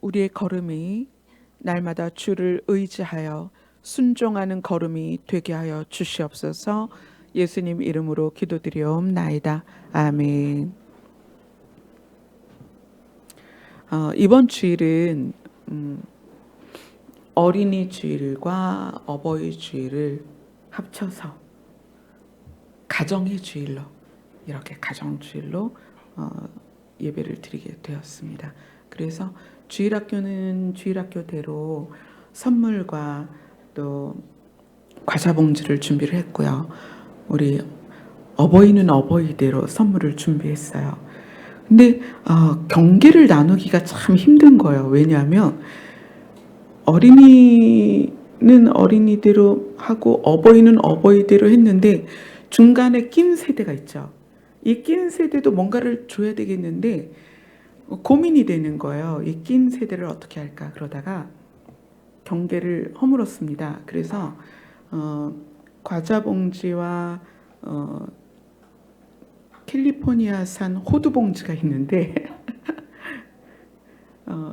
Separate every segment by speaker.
Speaker 1: 우리의 걸음이 날마다 주를 의지하여 순종하는 걸음이 되게 하여 주시옵소서. 예수님 이름으로 기도드리옵나이다. 아멘. 이번 주일은 어린이 주일과 어버이 주일을 합쳐서 가정의 주일로, 이렇게 가정 주일로 예배를 드리게 되었습니다. 그래서 주일학교는 주일학교대로 선물과 또 과자 봉지를 준비를 했고요. 우리 어버이는 어버이대로 선물을 준비했어요. 근데 경계를 나누기가 참 힘든 거예요. 왜냐하면 어린이는 어린이대로 하고 어버이는 어버이대로 했는데 중간에 낀 세대가 있죠. 이 낀 세대도 뭔가를 줘야 되겠는데 고민이 되는 거예요. 이 낀 세대를 어떻게 할까 그러다가 경계를 허물었습니다. 그래서 과자 봉지와 캘리포니아산 호두 봉지가 있는데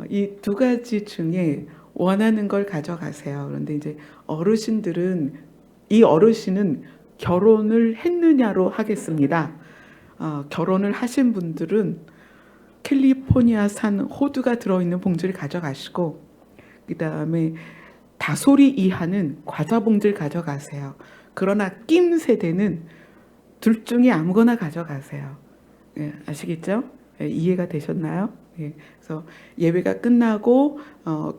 Speaker 1: 이 두 가지 중에 원하는 걸 가져가세요. 그런데 이제 이 어르신은 결혼을 했느냐로 하겠습니다. 결혼을 하신 분들은 캘리포니아산 호두가 들어있는 봉지를 가져가시고, 그 다음에 다솔이 이하는 과자 봉지를 가져가세요. 그러나 낀 세대는 둘 중에 아무거나 가져가세요. 예, 아시겠죠? 예, 이해가 되셨나요? 예, 그래서 예배가 끝나고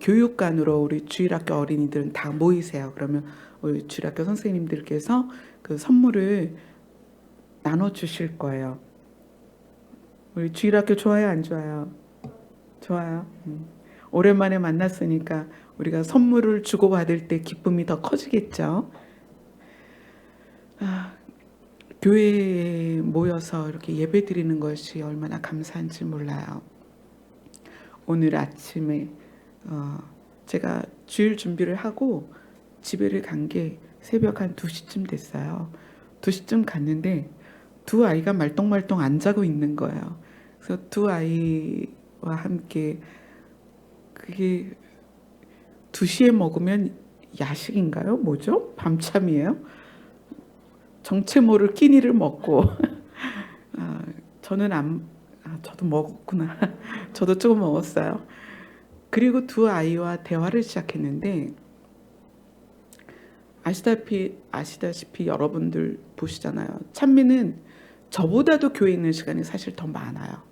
Speaker 1: 교육관으로 우리 주일학교 어린이들은 다 모이세요. 그러면 우리 주일학교 선생님들께서 그 선물을 나눠 주실 거예요. 우리 주일학교 좋아요, 안 좋아요? 좋아요. 오랜만에 만났으니까 우리가 선물을 주고받을 때 기쁨이 더 커지겠죠. 교회에 모여서 이렇게 예배 드리는 것이 얼마나 감사한지 몰라요. 오늘 아침에 제가 주일 준비를 하고 집에를 간 게 새벽 한 2시쯤 됐어요. 2시쯤 갔는데 두 아이가 말똥말똥 안 자고 있는 거예요. 그래서 두 아이와 함께, 그게 2시에 먹으면 야식인가요? 뭐죠? 밤참이에요? 정체 모를 끼니를 먹고 저도 먹었구나. 저도 조금 먹었어요. 그리고 두 아이와 대화를 시작했는데, 아시다시피 여러분들 보시잖아요. 찬미는 저보다도 교회에 있는 시간이 사실 더 많아요.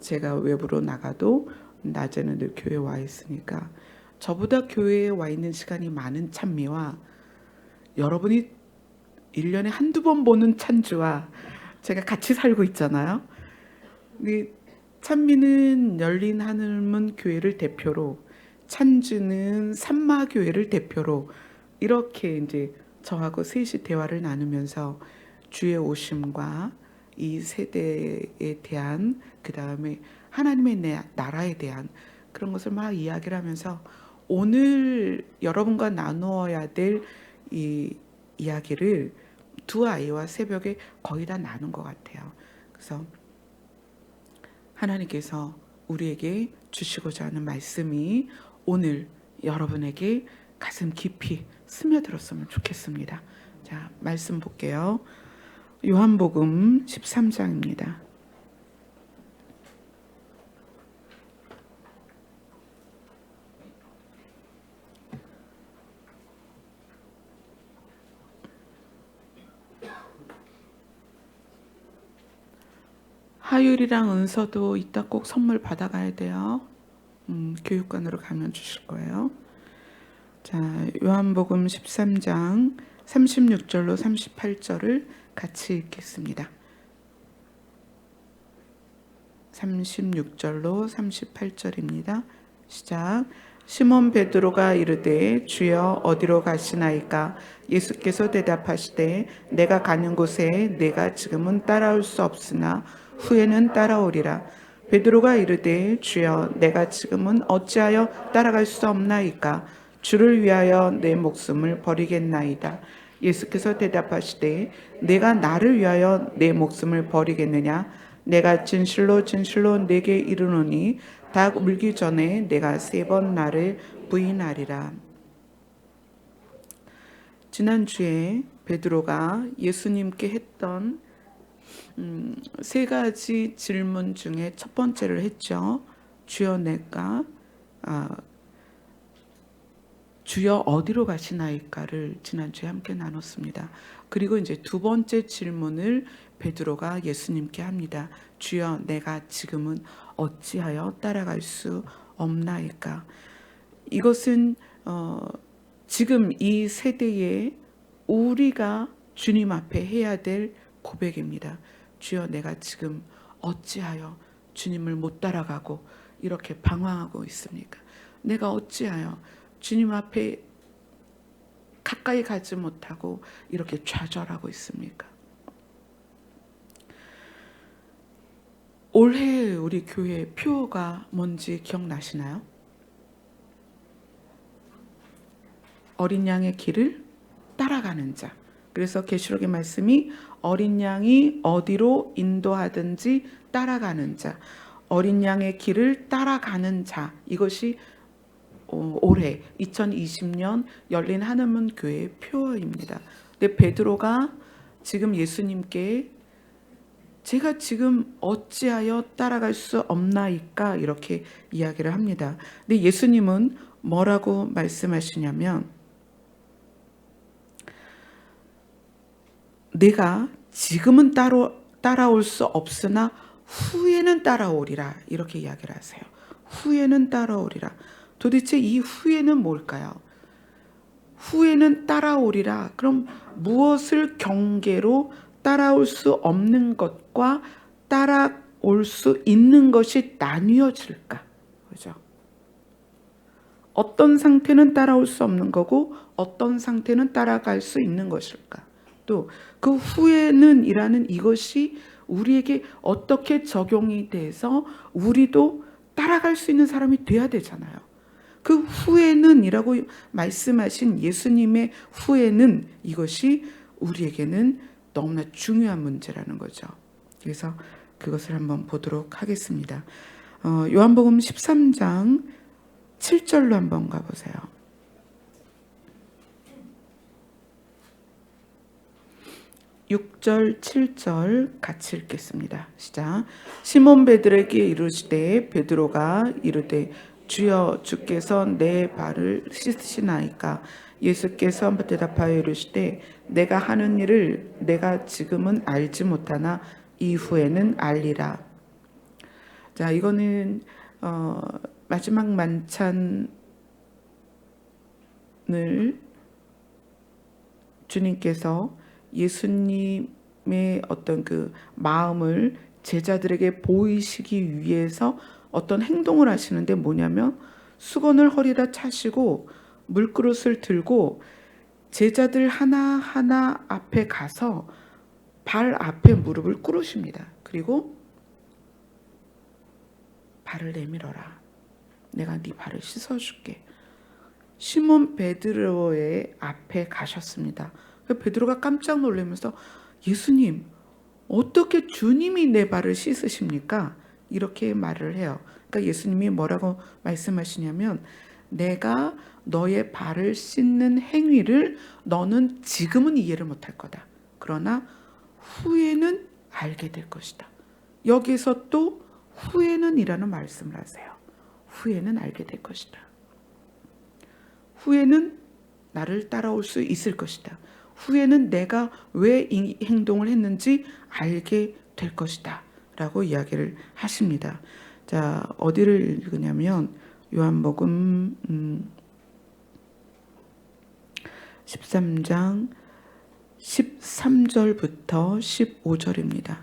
Speaker 1: 제가 외부로 나가도 낮에는 늘 교회에 와 있으니까 저보다 교회에 와 있는 시간이 많은 찬미와 여러분이 1년에 한두 번 보는 찬주와 제가 같이 살고 있잖아요. 찬미는 열린 하늘문 교회를 대표로, 찬주는 산마교회를 대표로 이렇게 이제 저하고 셋이 대화를 나누면서 주의 오심과 이 세대에 대한, 그 다음에 하나님의 나라에 대한 그런 것을 막 이야기를 하면서 오늘 여러분과 나누어야 될 이 이야기를 두 아이와 새벽에 거의 다 나눈 것 같아요. 그래서 하나님께서 우리에게 주시고자 하는 말씀이 오늘 여러분에게 가슴 깊이 스며들었으면 좋겠습니다. 자, 말씀 볼게요. 요한복음 13장입니다. 하율이랑 은서도 이따 꼭 선물 받아가야 돼요. 교육관으로 가면 주실 거예요. 자, 요한복음 13장 36절로 38절을 같이 읽겠습니다. 36절로 38절입니다. 시작. 시몬 베드로가 이르되 주여 어디로 가시나이까? 예수께서 대답하시되 내가 가는 곳에 내가 지금은 따라올 수 없으나 후에는 따라오리라. 베드로가 이르되 주여 내가 지금은 어찌하여 따라갈 수 없나이까? 주를 위하여 내 목숨을 버리겠나이다. 예수께서 대답하시되 내가 나를 위하여 내 목숨을 버리겠느냐? 내가 진실로 진실로 내게 이르노니 닭 물기 전에 내가 3번 나를 부인하리라. 지난주에 베드로가 예수님께 했던 3가지 질문 중에 첫 번째를 했죠. 주여 주여 어디로 가시나이까를 지난주에 함께 나눴습니다. 그리고 이제 두 번째 질문을 베드로가 예수님께 합니다. 주여 내가 지금은 어찌하여 따라갈 수 없나이까. 이것은 지금 이 세대에 우리가 주님 앞에 해야 될 고백입니다. 주여 내가 지금 어찌하여 주님을 못 따라가고 이렇게 방황하고 있습니까? 내가 어찌하여 주님 앞에 가까이 가지 못하고 이렇게 좌절하고 있습니까? 올해 우리 교회 표어가 뭔지 기억나시나요? 어린 양의 길을 따라가는 자. 그래서 계시록의 말씀이 어린 양이 어디로 인도하든지 따라가는 자, 어린 양의 길을 따라가는 자. 이것이 올해 2020년 열린 하나문 교회의 표어입니다. 근데 베드로가 지금 예수님께 제가 지금 어찌하여 따라갈 수 없나이까 이렇게 이야기를 합니다. 근데 예수님은 뭐라고 말씀하시냐면 내가 지금은 따라올 수 없으나 후에는 따라오리라 이렇게 이야기를 하세요. 후에는 따라오리라. 도대체 이 후에는 뭘까요? 후에는 따라오리라. 그럼 무엇을 경계로 따라올 수 없는 것과 따라올 수 있는 것이 나뉘어질까? 그죠? 어떤 상태는 따라올 수 없는 거고 어떤 상태는 따라갈 수 있는 것일까? 또 그 후에는 이라는 이것이 우리에게 어떻게 적용이 돼서 우리도 따라갈 수 있는 사람이 돼야 되잖아요. 그 후에는 이라고 말씀하신 예수님의 후에는 이것이 우리에게는 너무나 중요한 문제라는 거죠. 그래서 그것을 한번 보도록 하겠습니다. 요한복음 13장 7절로 한번 가보세요. 6절 7절 같이 읽겠습니다. 시작. 시몬 베드로에게 이르시되 베드로가 이르되 주여 주께서 내 발을 씻으시나이까. 예수께서 대답하여 이르시되 내가 하는 일을 내가 지금은 알지 못하나 이후에는 알리라. 자, 이거는 마지막 만찬을 주님께서 예수님의 어떤 그 마음을 제자들에게 보이시기 위해서 어떤 행동을 하시는데 뭐냐면 수건을 허리다 차시고 물그릇을 들고 제자들 하나하나 앞에 가서 발 앞에 무릎을 꿇으십니다. 그리고 발을 내밀어라. 내가 네 발을 씻어줄게. 시몬 베드로의 앞에 가셨습니다. 베드로가 깜짝 놀라면서 예수님, 어떻게 주님이 내 발을 씻으십니까? 이렇게 말을 해요. 그러니까 예수님이 뭐라고 말씀하시냐면 내가 너의 발을 씻는 행위를 너는 지금은 이해를 못할 거다. 그러나 후에는 알게 될 것이다. 여기서 또 후에는 이라는 말씀을 하세요. 후에는 알게 될 것이다. 후에는 나를 따라올 수 있을 것이다. 후에는 내가 왜 이 행동을 했는지 알게 될 것이다 라고 이야기를 하십니다. 자, 어디를 읽으냐면 요한복음 13장 13절부터 15절입니다.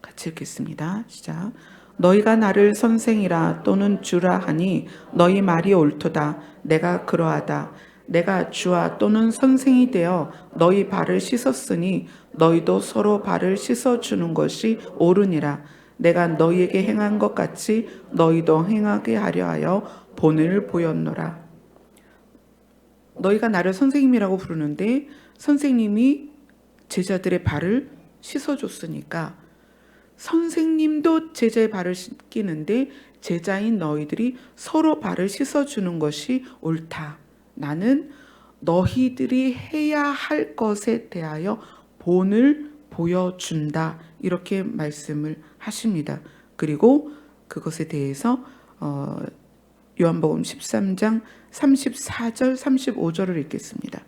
Speaker 1: 같이 읽겠습니다. 시작. 너희가 나를 선생이라 또는 주라 하니 너희 말이 옳도다. 내가 그러하다. 내가 주와 또는 선생이 되어 너희 발을 씻었으니 너희도 서로 발을 씻어주는 것이 옳으니라. 내가 너희에게 행한 것 같이 너희도 행하게 하려 하여 본을 보였노라. 너희가 나를 선생님이라고 부르는데 선생님이 제자들의 발을 씻어줬으니까 선생님도 제자의 발을 씻기는데 제자인 너희들이 서로 발을 씻어주는 것이 옳다. 나는 너희들이 해야 할 것에 대하여 본을 보여준다. 이렇게 말씀을 하십니다. 그리고 그것에 대해서 요한복음 13장 34절 35절을 읽겠습니다.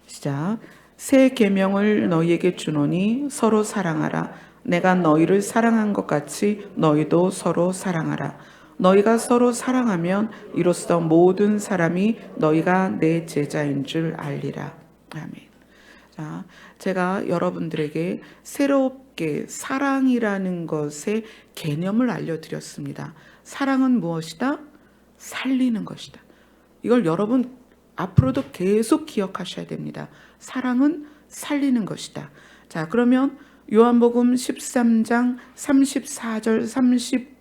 Speaker 1: 시작. 새 계명을 너희에게 주노니 서로 사랑하라. 내가 너희를 사랑한 것 같이 너희도 서로 사랑하라. 너희가 서로 사랑하면 이로써 모든 사람이 너희가 내 제자인 줄 알리라. 아멘. 자, 제가 여러분들에게 새롭게 사랑이라는 것의 개념을 알려드렸습니다. 사랑은 무엇이다? 살리는 것이다. 이걸 여러분 앞으로도 계속 기억하셔야 됩니다. 사랑은 살리는 것이다. 자, 그러면 요한복음 13장 34절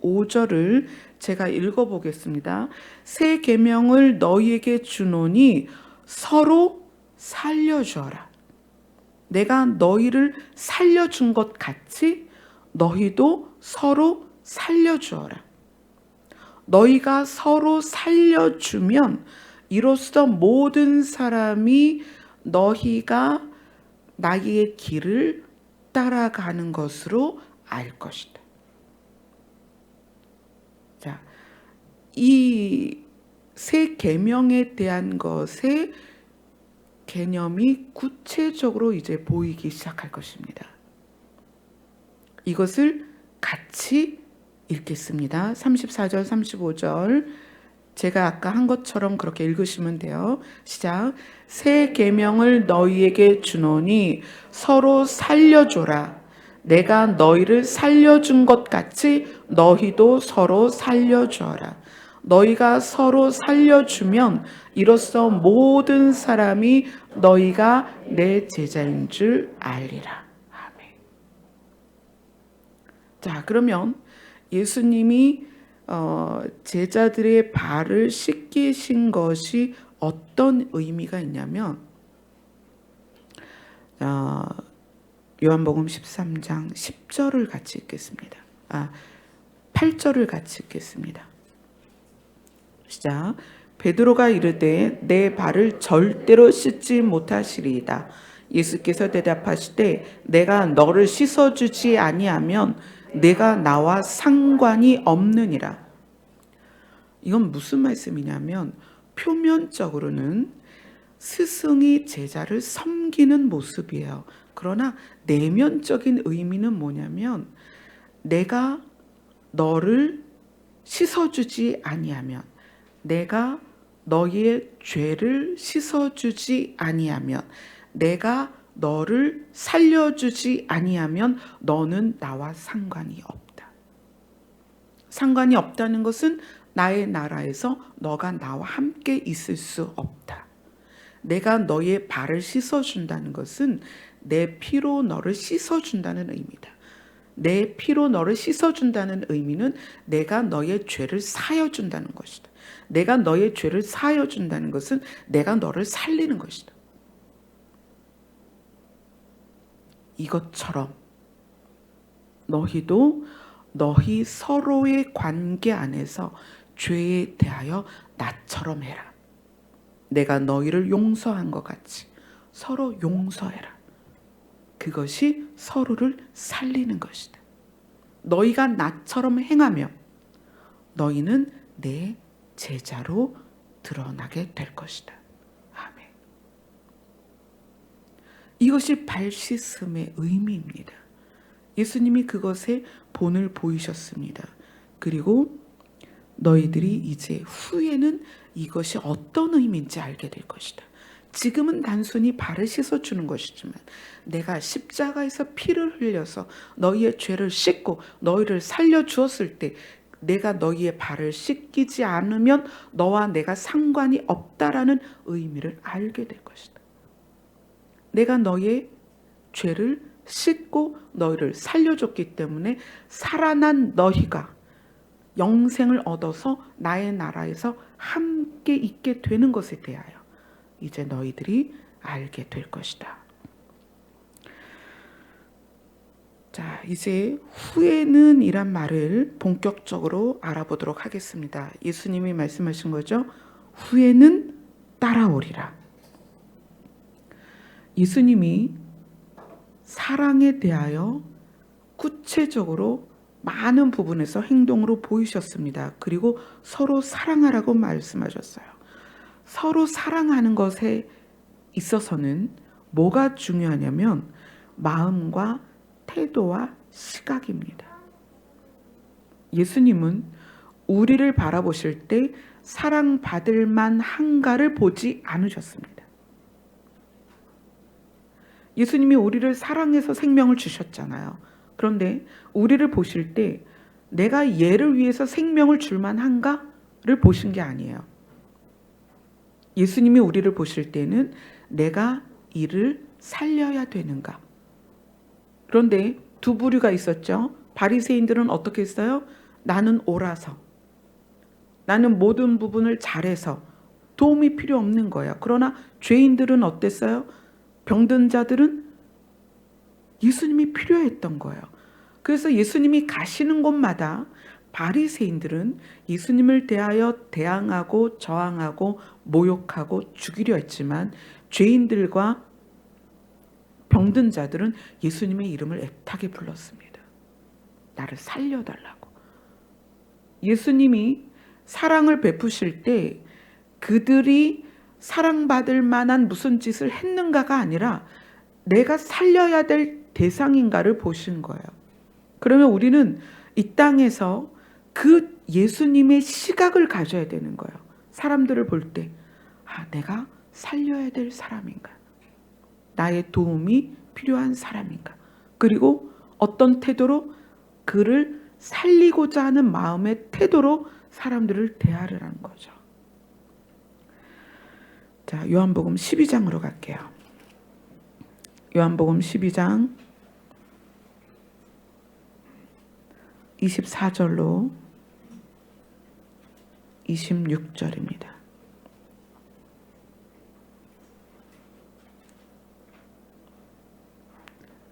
Speaker 1: 35절을 제가 읽어보겠습니다. 새 계명을 너희에게 주노니 서로 살려주어라. 내가 너희를 살려준 것 같이 너희도 서로 살려주어라. 너희가 서로 살려주면 이로써 모든 사람이 너희가 나의 길을 따라가는 것으로 알 것이다. 자, 이 새 계명에 대한 것의 개념이 구체적으로 이제 보이기 시작할 것입니다. 이것을 같이 읽겠습니다. 34절, 35절. 제가 아까 한 것처럼 그렇게 읽으시면 돼요. 시작. 새 계명을 너희에게 주노니 서로 살려줘라. 내가 너희를 살려준 것 같이 너희도 서로 살려줘라. 너희가 서로 살려주면 이로써 모든 사람이 너희가 내 제자인 줄 알리라. 아멘. 자, 그러면 예수님이 제자들의 발을 씻기신 것이 어떤 의미가 있냐면 요한복음 13장 10절을 같이 읽겠습니다. 8절을 같이 읽겠습니다. 시작. 베드로가 이르되 내 발을 절대로 씻지 못하시리이다. 예수께서 대답하시되 내가 너를 씻어주지 아니하면 내가 나와 상관이 없느니라. 이건 무슨 말씀이냐면 표면적으로는 스승이 제자를 섬기는 모습이에요. 그러나 내면적인 의미는 뭐냐면 내가 너를 씻어주지 아니하면, 내가 너희의 죄를 씻어주지 아니하면, 내가 너를 살려주지 아니하면 너는 나와 상관이 없다. 상관이 없다는 것은 나의 나라에서 너가 나와 함께 있을 수 없다. 내가 너의 발을 씻어준다는 것은 내 피로 너를 씻어준다는 의미다. 내 피로 너를 씻어준다는 의미는 내가 너의 죄를 사여준다는 것이다. 내가 너의 죄를 사여준다는 것은 내가 너를 살리는 것이다. 이것처럼 너희도 너희 서로의 관계 안에서 죄에 대하여 나처럼 해라. 내가 너희를 용서한 것 같이 서로 용서해라. 그것이 서로를 살리는 것이다. 너희가 나처럼 행하며 너희는 내 제자로 드러나게 될 것이다. 아멘. 이것이 발 씻음의 의미입니다. 예수님이 그것에 본을 보이셨습니다. 그리고 너희들이 이제 후에는 이것이 어떤 의미인지 알게 될 것이다. 지금은 단순히 발을 씻어주는 것이지만 내가 십자가에서 피를 흘려서 너희의 죄를 씻고 너희를 살려주었을 때 내가 너희의 발을 씻기지 않으면 너와 내가 상관이 없다라는 의미를 알게 될 것이다. 내가 너의 죄를 씻고 너희를 살려줬기 때문에 살아난 너희가 영생을 얻어서 나의 나라에서 함께 있게 되는 것에 대하여 이제 너희들이 알게 될 것이다. 자, 이제 후에는 이란 말을 본격적으로 알아보도록 하겠습니다. 예수님이 말씀하신 거죠. 후에는 따라오리라. 예수님이 사랑에 대하여 구체적으로 많은 부분에서 행동으로 보이셨습니다. 그리고 서로 사랑하라고 말씀하셨어요. 서로 사랑하는 것에 있어서는 뭐가 중요하냐면 마음과 태도와 시각입니다. 예수님은 우리를 바라보실 때 사랑받을 만한가를 보지 않으셨습니다. 예수님이 우리를 사랑해서 생명을 주셨잖아요. 그런데 우리를 보실 때 내가 얘를 위해서 생명을 줄 만한가를 보신 게 아니에요. 예수님이 우리를 보실 때는 내가 이를 살려야 되는가. 그런데 두 부류가 있었죠. 바리새인들은 어떻게 했어요? 나는 옳아서, 나는 모든 부분을 잘해서 도움이 필요 없는 거예요. 그러나 죄인들은 어땠어요? 병든 자들은 예수님이 필요했던 거예요. 그래서 예수님이 가시는 곳마다 바리새인들은 예수님을 대하여 대항하고 저항하고 모욕하고 죽이려 했지만 죄인들과 병든 자들은 예수님의 이름을 애타게 불렀습니다. 나를 살려달라고. 예수님이 사랑을 베푸실 때 그들이 사랑받을 만한 무슨 짓을 했는가가 아니라 내가 살려야 될 대상인가를 보신 거예요. 그러면 우리는 이 땅에서 그 예수님의 시각을 가져야 되는 거예요. 사람들을 볼 때, 내가 살려야 될 사람인가? 나의 도움이 필요한 사람인가? 그리고 어떤 태도로 그를 살리고자 하는 마음의 태도로 사람들을 대하려는 거죠. 자, 요한복음 12장으로 갈게요. 요한복음 12장 24절로 26절입니다.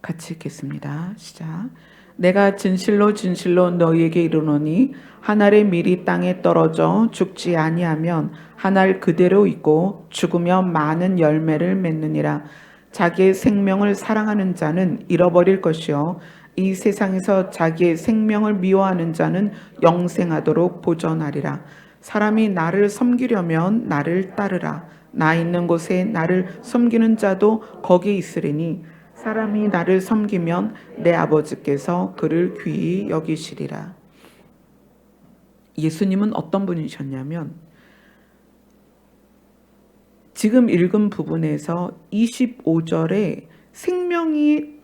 Speaker 1: 같이 읽겠습니다. 시작. 내가 진실로 진실로 너희에게 이르노니 한 알의 밀이 땅에 떨어져 죽지 아니하면 한 알 그대로 있고 죽으면 많은 열매를 맺느니라. 자기의 생명을 사랑하는 자는 잃어버릴 것이요 이 세상에서 자기의 생명을 미워하는 자는 영생하도록 보존하리라. 사람이 나를 섬기려면 나를 따르라. 나 있는 곳에 나를 섬기는 자도 거기 있으리니 사람이 나를 섬기면 내 아버지께서 그를 귀히 여기시리라. 예수님은 어떤 분이셨냐면 지금 읽은 부분에서 25절에 생명이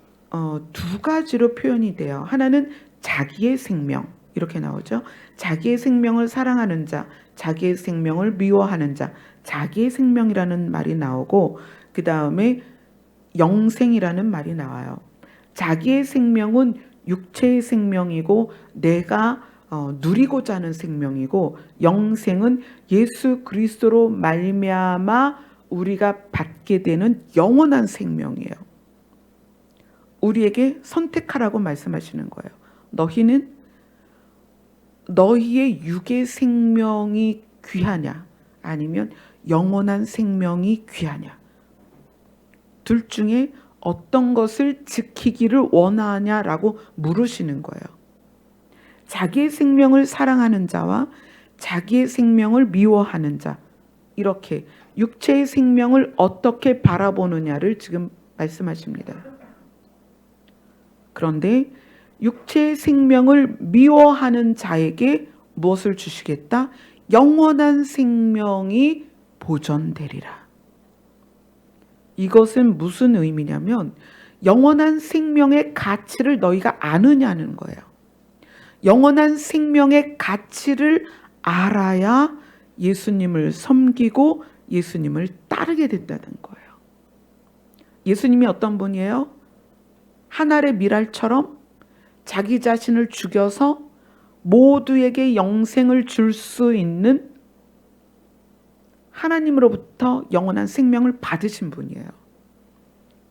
Speaker 1: 두 가지로 표현이 돼요. 하나는 자기의 생명, 이렇게 나오죠. 자기의 생명을 사랑하는 자, 자기의 생명을 미워하는 자, 자기의 생명이라는 말이 나오고 그 다음에 영생이라는 말이 나와요. 자기의 생명은 육체의 생명이고 내가 누리고자 하는 생명이고 영생은 예수 그리스도로 말미암아 우리가 받게 되는 영원한 생명이에요. 우리에게 선택하라고 말씀하시는 거예요. 너희는 너희의 육의 생명이 귀하냐 아니면 영원한 생명이 귀하냐, 둘 중에 어떤 것을 지키기를 원하냐라고 물으시는 거예요. 자기의 생명을 사랑하는 자와 자기의 생명을 미워하는 자, 이렇게 육체의 생명을 어떻게 바라보느냐를 지금 말씀하십니다. 그런데 육체의 생명을 미워하는 자에게 무엇을 주시겠다? 영원한 생명이 보존되리라. 이것은 무슨 의미냐면 영원한 생명의 가치를 너희가 아느냐는 거예요. 영원한 생명의 가치를 알아야 예수님을 섬기고 예수님을 따르게 된다는 거예요. 예수님이 어떤 분이에요? 한 알의 밀알처럼 자기 자신을 죽여서 모두에게 영생을 줄 수 있는 하나님으로부터 영원한 생명을 받으신 분이에요.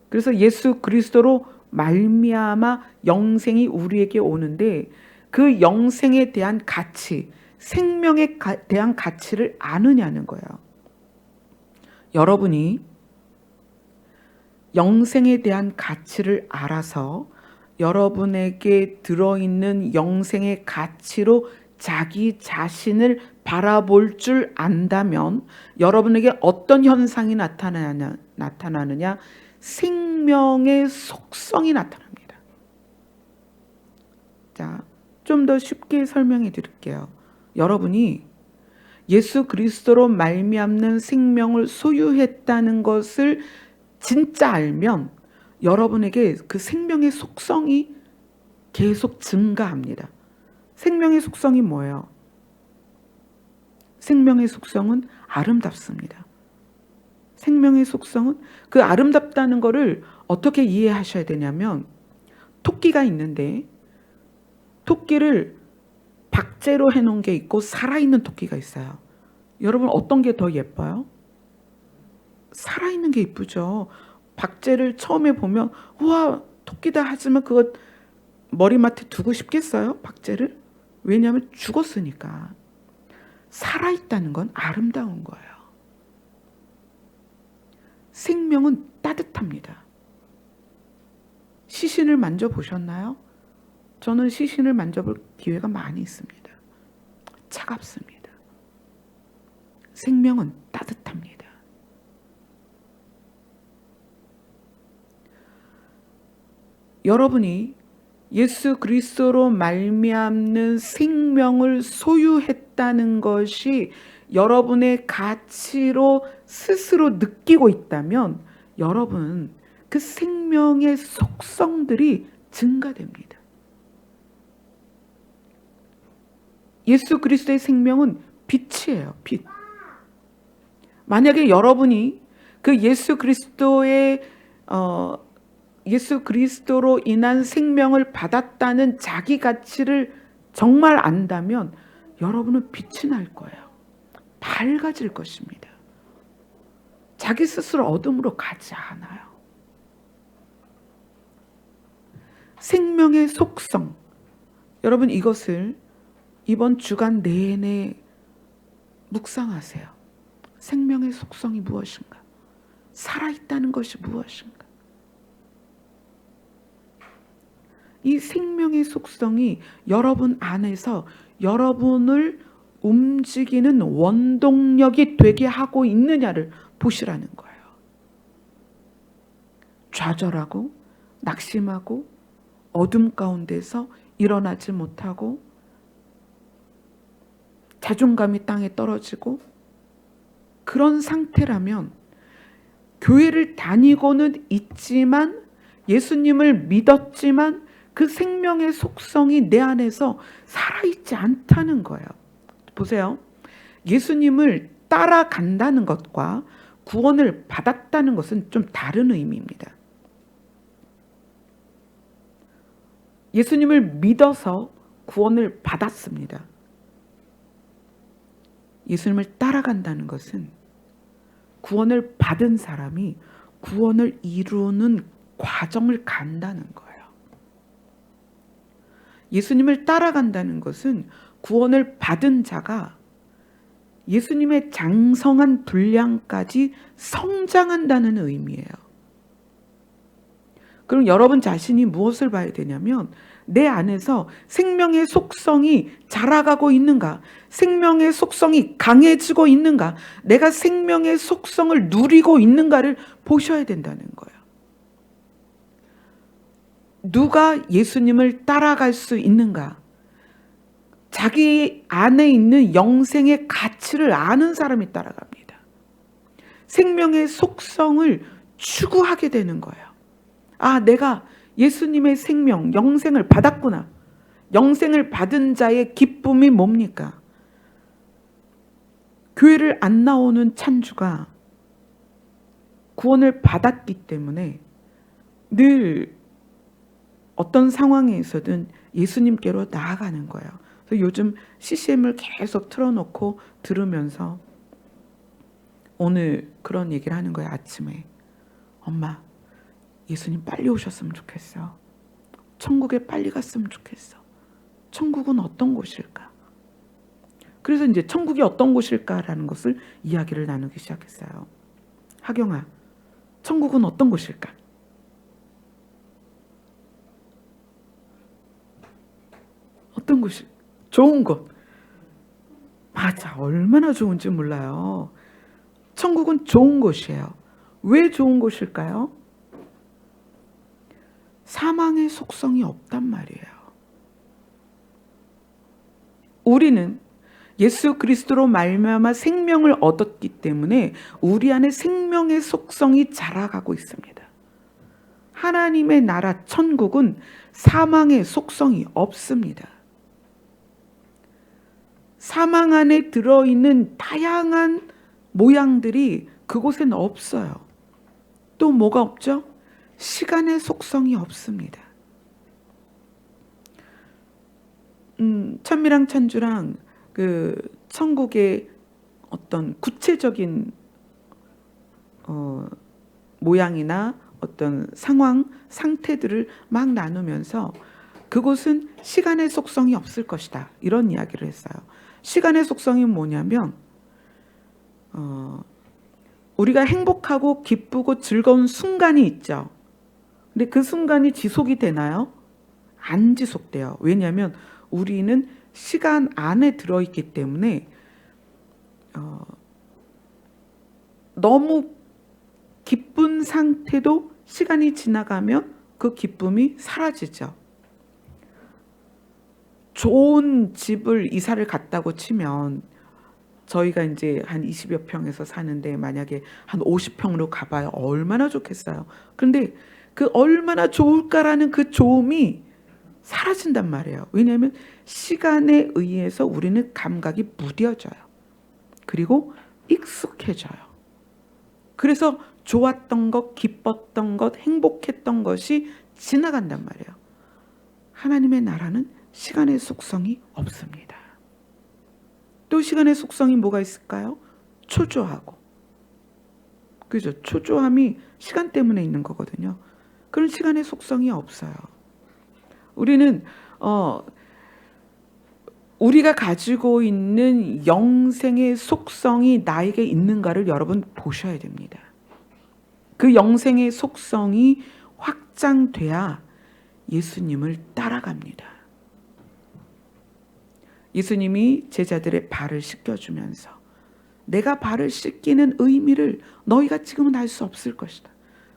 Speaker 1: 그래서 예수 그리스도로 말미암아 영생이 우리에게 오는데 그 영생에 대한 가치, 생명에 대한 가치를 아느냐는 거예요. 여러분이 영생에 대한 가치를 알아서 여러분에게 들어있는 영생의 가치로 자기 자신을 바라볼 줄 안다면 여러분에게 어떤 현상이 나타나느냐? 생명의 속성이 나타납니다. 자, 좀 더 쉽게 설명해 드릴게요. 여러분이 예수 그리스도로 말미암는 생명을 소유했다는 것을 진짜 알면 여러분에게 그 생명의 속성이 계속 증가합니다. 생명의 속성이 뭐예요? 생명의 속성은 아름답습니다. 생명의 속성은 그 아름답다는 것을 어떻게 이해하셔야 되냐면 토끼가 있는데 토끼를 박제로 해놓은 게 있고 살아있는 토끼가 있어요. 여러분 어떤 게 더 예뻐요? 살아있는 게 이쁘죠. 박제를 처음에 보면 우와 토끼다 하지만 그거 머리맡에 두고 싶겠어요? 박제를? 왜냐하면 죽었으니까. 살아있다는 건 아름다운 거예요. 생명은 따뜻합니다. 시신을 만져보셨나요? 저는 시신을 만져볼 기회가 많이 있습니다. 차갑습니다. 생명은 따뜻합니다. 여러분이 예수 그리스도로 말미암는 생명을 소유했다는 것이 여러분의 가치로 스스로 느끼고 있다면 여러분 그 생명의 속성들이 증가됩니다. 예수 그리스도의 생명은 빛이에요. 빛. 만약에 여러분이 그 예수 그리스도로 인한 생명을 받았다는 자기 가치를 정말 안다면 여러분은 빛이 날 거예요. 밝아질 것입니다. 자기 스스로 어둠으로 가지 않아요. 생명의 속성. 여러분 이것을 이번 주간 내내 묵상하세요. 생명의 속성이 무엇인가? 살아있다는 것이 무엇인가? 이 생명의 속성이 여러분 안에서 여러분을 움직이는 원동력이 되게 하고 있느냐를 보시라는 거예요. 좌절하고 낙심하고 어둠 가운데서 일어나지 못하고 자존감이 땅에 떨어지고 그런 상태라면 교회를 다니고는 있지만 예수님을 믿었지만 그 생명의 속성이 내 안에서 살아있지 않다는 거예요. 보세요. 예수님을 따라간다는 것과 구원을 받았다는 것은 좀 다른 의미입니다. 예수님을 믿어서 구원을 받았습니다. 예수님을 따라간다는 것은 구원을 받은 사람이 구원을 이루는 과정을 간다는 거예요. 예수님을 따라간다는 것은 구원을 받은 자가 예수님의 장성한 분량까지 성장한다는 의미예요. 그럼 여러분 자신이 무엇을 봐야 되냐면 내 안에서 생명의 속성이 자라가고 있는가? 생명의 속성이 강해지고 있는가? 내가 생명의 속성을 누리고 있는가를 보셔야 된다는 거예요. 누가 예수님을 따라갈 수 있는가? 자기 안에 있는 영생의 가치를 아는 사람이 따라갑니다. 생명의 속성을 추구하게 되는 거예요. 아, 내가 예수님의 생명, 영생을 받았구나. 영생을 받은 자의 기쁨이 뭡니까? 교회를 안 나오는 찬주가 구원을 받았기 때문에 늘 어떤 상황에서든 예수님께로 나아가는 거예요. 그래서 요즘 CCM을 계속 틀어놓고 들으면서 오늘 그런 얘기를 하는 거예요. 아침에. 엄마, 예수님 빨리 오셨으면 좋겠어. 천국에 빨리 갔으면 좋겠어. 천국은 어떤 곳일까? 그래서 이제 천국이 어떤 곳일까라는 것을 이야기를 나누기 시작했어요. 하경아, 천국은 어떤 곳일까? 어떤 곳이? 좋은 곳. 맞아, 얼마나 좋은지 몰라요. 천국은 좋은 곳이에요. 왜 좋은 곳일까요? 사망의 속성이 없단 말이에요. 우리는 예수 그리스도로 말미암아 생명을 얻었기 때문에 우리 안에 생명의 속성이 자라가고 있습니다. 하나님의 나라 천국은 사망의 속성이 없습니다. 사망 안에 들어있는 다양한 모양들이 그곳엔 없어요. 또 뭐가 없죠? 시간의 속성이 없습니다. 천미랑 천주랑 그 천국의 어떤 구체적인 모양이나 어떤 상황, 상태들을 막 나누면서 그곳은 시간의 속성이 없을 것이다. 이런 이야기를 했어요. 시간의 속성이 뭐냐면 우리가 행복하고 기쁘고 즐거운 순간이 있죠. 근데 그 순간이 지속이 되나요? 안 지속돼요. 왜냐하면 우리는 시간 안에 들어있기 때문에 너무 기쁜 상태도 시간이 지나가면 그 기쁨이 사라지죠. 좋은 집을 이사를 갔다고 치면 저희가 이제 한 20여 평에서 사는데 만약에 한 50평으로 가봐요. 얼마나 좋겠어요. 그런데 그 얼마나 좋을까라는 그 좋음이 사라진단 말이에요. 왜냐하면 시간에 의해서 우리는 감각이 무뎌져요. 그리고 익숙해져요. 그래서 좋았던 것, 기뻤던 것, 행복했던 것이 지나간단 말이에요. 하나님의 나라는 시간의 속성이 없습니다. 또 시간의 속성이 뭐가 있을까요? 초조하고. 그죠? 초조함이 시간 때문에 있는 거거든요. 그런 시간의 속성이 없어요. 우리는 우리가 가지고 있는 영생의 속성이 나에게 있는가를 여러분 보셔야 됩니다. 그 영생의 속성이 확장돼야 예수님을 따라갑니다. 예수님이 제자들의 발을 씻겨주면서 내가 발을 씻기는 의미를 너희가 지금은 알 수 없을 것이다.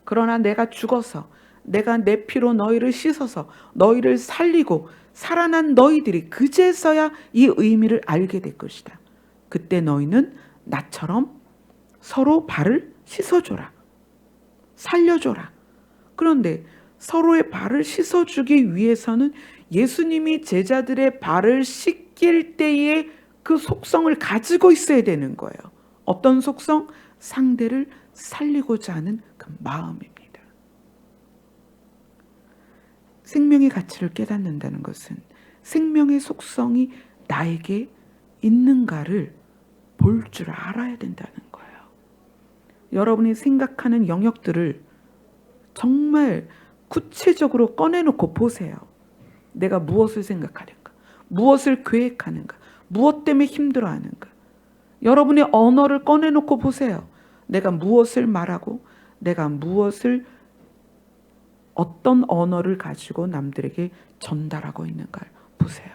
Speaker 1: 그러나 내가 죽어서 내가 내 피로 너희를 씻어서 너희를 살리고 살아난 너희들이 그제서야 이 의미를 알게 될 것이다. 그때 너희는 나처럼 서로 발을 씻어줘라. 살려줘라. 그런데 서로의 발을 씻어주기 위해서는 예수님이 제자들의 발을 씻길 때의 그 속성을 가지고 있어야 되는 거예요. 어떤 속성? 상대를 살리고자 하는 그 마음입니다. 생명의 가치를 깨닫는다는 것은 생명의 속성이 나에게 있는가를 볼 줄 알아야 된다는 거예요. 여러분이 생각하는 영역들을 정말 구체적으로 꺼내놓고 보세요. 내가 무엇을 생각하는가? 무엇을 계획하는가? 무엇 때문에 힘들어하는가? 여러분의 언어를 꺼내놓고 보세요. 내가 무엇을 말하고 내가 무엇을 어떤 언어를 가지고 남들에게 전달하고 있는가 보세요.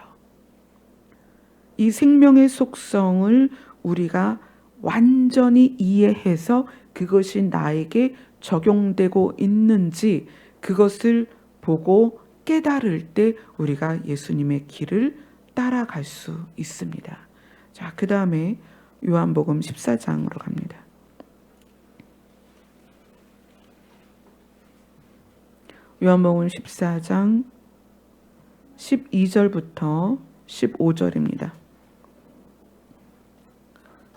Speaker 1: 이 생명의 속성을 우리가 완전히 이해해서 그것이 나에게 적용되고 있는지 그것을 보고 깨달을 때 우리가 예수님의 길을 따라갈 수 있습니다. 자, 그 다음에 요한복음 14장으로 갑니다. 요한복음 14장 12절부터 15절입니다.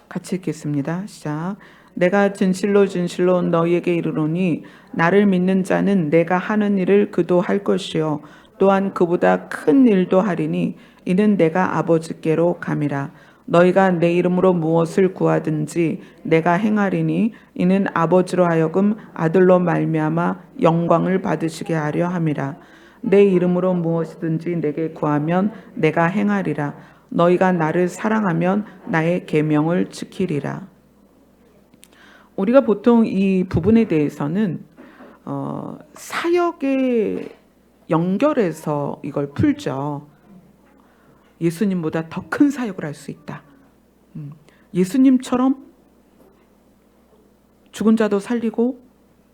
Speaker 1: 같이 읽겠습니다. 시작. 내가 진실로 진실로 너희에게 이르노니 나를 믿는 자는 내가 하는 일을 그도 할 것이요 또한 그보다 큰 일도 하리니 이는 내가 아버지께로 감이라. 너희가 내 이름으로 무엇을 구하든지 내가 행하리니 이는 아버지로 하여금 아들로 말미암아 영광을 받으시게 하려 함이라. 내 이름으로 무엇이든지 내게 구하면 내가 행하리라. 너희가 나를 사랑하면 나의 계명을 지키리라. 우리가 보통 이 부분에 대해서는 사역에 연결해서 이걸 풀죠. 예수님보다 더 큰 사역을 할 수 있다. 예수님처럼 죽은 자도 살리고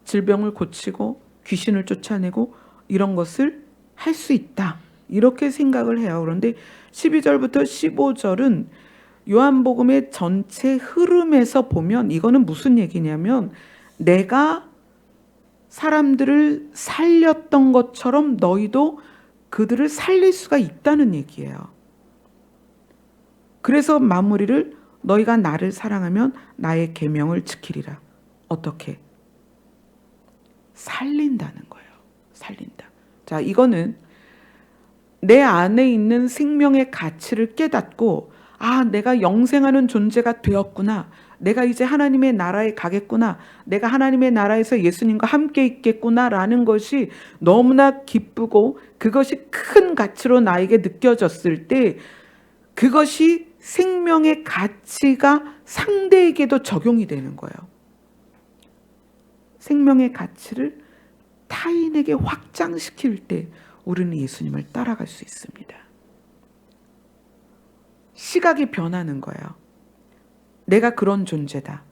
Speaker 1: 질병을 고치고 귀신을 쫓아내고 이런 것을 할 수 있다. 이렇게 생각을 해요. 그런데 12절부터 15절은 요한복음의 전체 흐름에서 보면 이거는 무슨 얘기냐면 내가 사람들을 살렸던 것처럼 너희도 그들을 살릴 수가 있다는 얘기예요. 그래서 마무리를 너희가 나를 사랑하면 나의 계명을 지키리라. 어떻게? 살린다는 거예요. 살린다. 자, 이거는 내 안에 있는 생명의 가치를 깨닫고 내가 영생하는 존재가 되었구나. 내가 이제 하나님의 나라에 가겠구나. 내가 하나님의 나라에서 예수님과 함께 있겠구나라는 것이 너무나 기쁘고 그것이 큰 가치로 나에게 느껴졌을 때 그것이 생명의 가치가 상대에게도 적용이 되는 거예요. 생명의 가치를 타인에게 확장시킬 때 우리는 예수님을 따라갈 수 있습니다. 시각이 변하는 거예요. 내가 그런 존재다.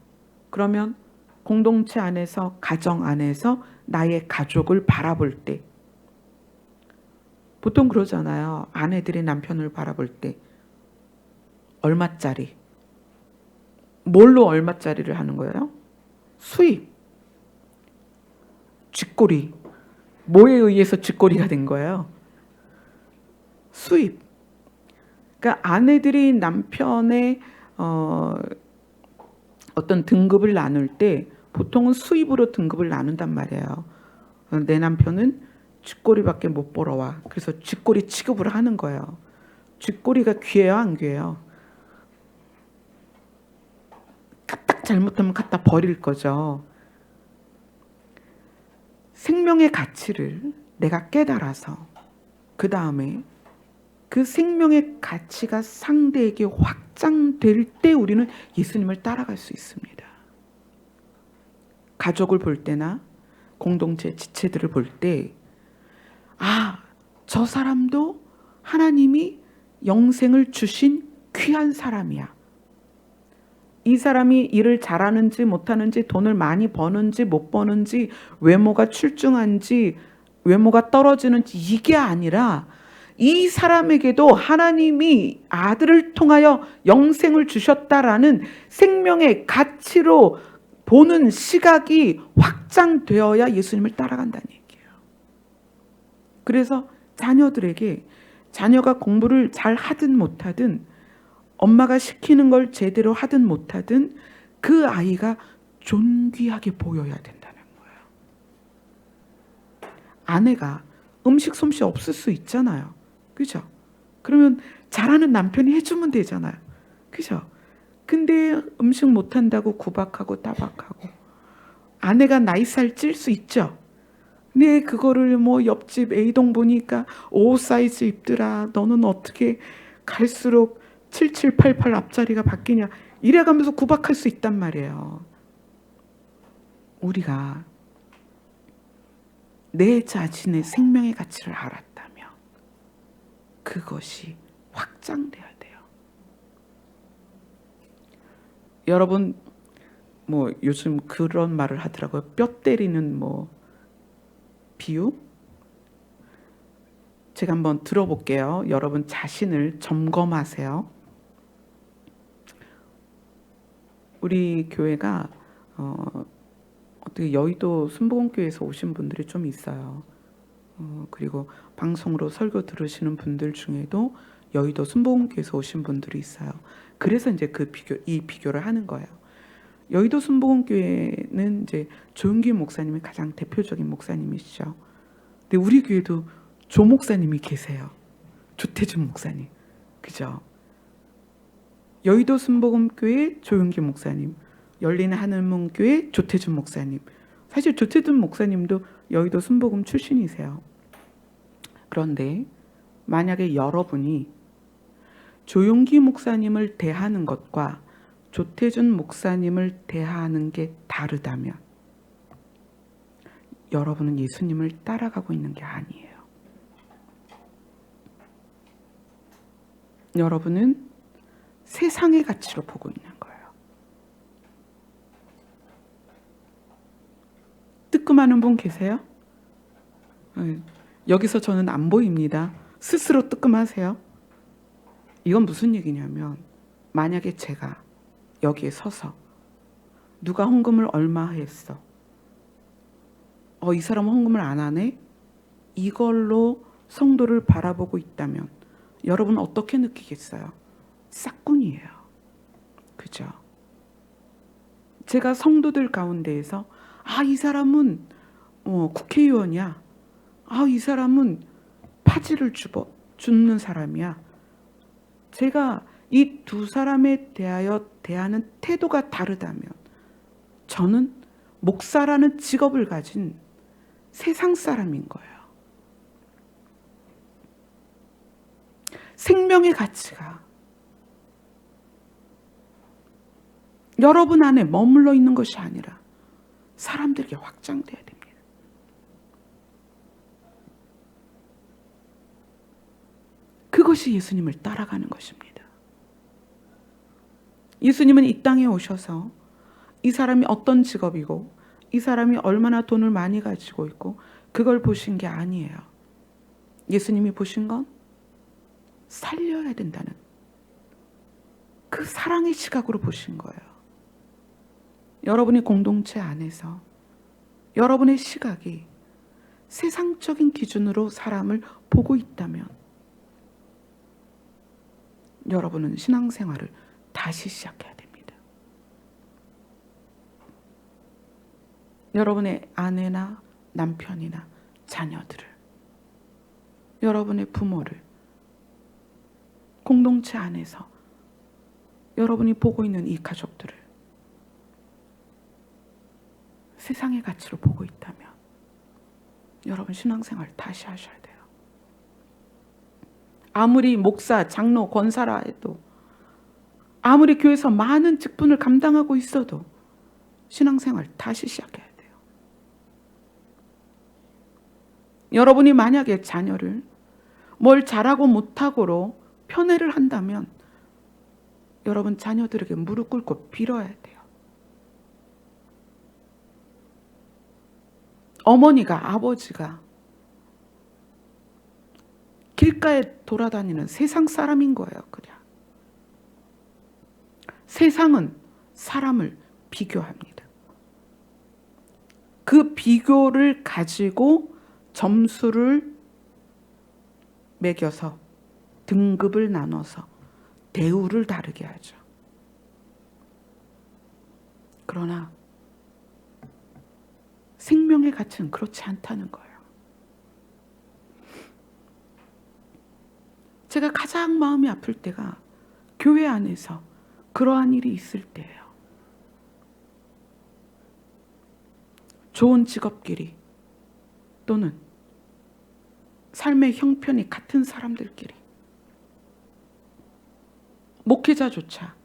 Speaker 1: 그러면 공동체 안에서, 가정 안에서 나의 가족을 바라볼 때 보통 그러잖아요. 아내들이 남편을 바라볼 때 얼마짜리? 뭘로 얼마짜리를 하는 거예요? 수입, 쥐꼬리. 뭐에 의해서 쥐꼬리가 된 거예요? 수입. 그러니까 아내들이 남편의 어떤 등급을 나눌 때 보통은 수입으로 등급을 나눈단 말이에요. 내 남편은 쥐꼬리밖에 못 벌어와. 그래서 쥐꼬리 취급을 하는 거예요. 쥐꼬리가 귀해요, 안 귀해요? 까딱 잘못하면 갖다 버릴 거죠. 생명의 가치를 내가 깨달아서 그 다음에 그 생명의 가치가 상대에게 확장될 때 우리는 예수님을 따라갈 수 있습니다. 가족을 볼 때나 공동체 지체들을 볼 때 저 사람도 하나님이 영생을 주신 귀한 사람이야. 이 사람이 일을 잘하는지 못하는지 돈을 많이 버는지 못 버는지 외모가 출중한지 외모가 떨어지는지 이게 아니라 이 사람에게도 하나님이 아들을 통하여 영생을 주셨다라는 생명의 가치로 보는 시각이 확장되어야 예수님을 따라간다는 얘기예요. 그래서 자녀들에게 자녀가 공부를 잘 하든 못하든 엄마가 시키는 걸 제대로 하든 못하든 그 아이가 존귀하게 보여야 된다는 거예요. 아내가 음식 솜씨 없을 수 있잖아요. 그죠? 그러면 잘하는 남편이 해주면 되잖아요. 그죠? 근데 음식 못한다고 구박하고 따박하고 아내가 나이살 찔 수 있죠. 근데 그거를 옆집 A동 보니까 5 사이즈 입더라. 너는 어떻게 갈수록 7788 앞자리가 바뀌냐. 이래가면서 구박할 수 있단 말이에요. 우리가 내 자신의 생명의 가치를 알았다면 그것이 확장돼야 돼요. 여러분 요즘 그런 말을 하더라고요. 뼈 때리는 비유? 제가 한번 들어볼게요. 여러분 자신을 점검하세요. 우리 교회가 어떻게 여의도 순복음교회에서 오신 분들이 좀 있어요. 그리고 방송으로 설교 들으시는 분들 중에도 여의도 순복음교회에서 오신 분들이 있어요. 그래서 이제 이 비교를 하는 거예요. 여의도 순복음교회는 이제 조용기 목사님이 가장 대표적인 목사님이시죠. 근데 우리 교회도 조 목사님이 계세요. 조태준 목사님. 그죠? 여의도 순복음교회 조용기 목사님, 열리는 하늘문교회 조태준 목사님. 사실 조태준 목사님도 여의도 순복음 출신이세요. 그런데 만약에 여러분이 조용기 목사님을 대하는 것과 조태준 목사님을 대하는 게 다르다면 여러분은 예수님을 따라가고 있는 게 아니에요. 여러분은 세상의 가치로 보고 있는 거예요. 뜨끔하는 분 계세요? 여기서 저는 안 보입니다. 스스로 뜨끔하세요. 이건 무슨 얘기냐면 만약에 제가 여기에 서서 누가 헌금을 얼마 했어? 이 사람 헌금을 안 하네? 이걸로 성도를 바라보고 있다면 여러분 어떻게 느끼겠어요? 싹군이에요. 그죠? 제가 성도들 가운데에서 이 사람은 국회의원이야. 이 사람은 파지를 줍는 사람이야. 제가 이 두 사람에 대하여 대하는 태도가 다르다면 저는 목사라는 직업을 가진 세상 사람인 거예요. 생명의 가치가 여러분 안에 머물러 있는 것이 아니라 사람들에게 확장돼야 됩니다. 그것이 예수님을 따라가는 것입니다. 예수님은 이 땅에 오셔서 이 사람이 어떤 직업이고 이 사람이 얼마나 돈을 많이 가지고 있고 그걸 보신 게 아니에요. 예수님이 보신 건 살려야 된다는 그 사랑의 시각으로 보신 거예요. 여러분이 공동체 안에서 여러분의 시각이 세상적인 기준으로 사람을 보고 있다면 여러분은 신앙생활을 다시 시작해야 됩니다. 여러분의 아내나 남편이나 자녀들을, 여러분의 부모를 공동체 안에서 여러분이 보고 있는 이 가족들을 세상의 가치로 보고 있다면 여러분 신앙생활 다시 하셔야 돼요. 아무리 목사, 장로, 권사라 해도 아무리 교회에서 많은 직분을 감당하고 있어도 신앙생활 다시 시작해야 돼요. 여러분이 만약에 자녀를 뭘 잘하고 못하고로 편애를 한다면 여러분 자녀들에게 무릎 꿇고 빌어야 돼요. 어머니가, 아버지가 길가에 돌아다니는 세상 사람인 거예요. 그냥 세상은 사람을 비교합니다. 그 비교를 가지고 점수를 매겨서 등급을 나눠서 대우를 다르게 하죠. 그러나 생명의 가치는 그렇지 않다는 거예요. 제가 가장 마음이 아플 때가 교회 안에서 그러한 일이 있을 때예요. 좋은 직업끼리 또는 삶의 형편이 같은 사람들끼리 목회자조차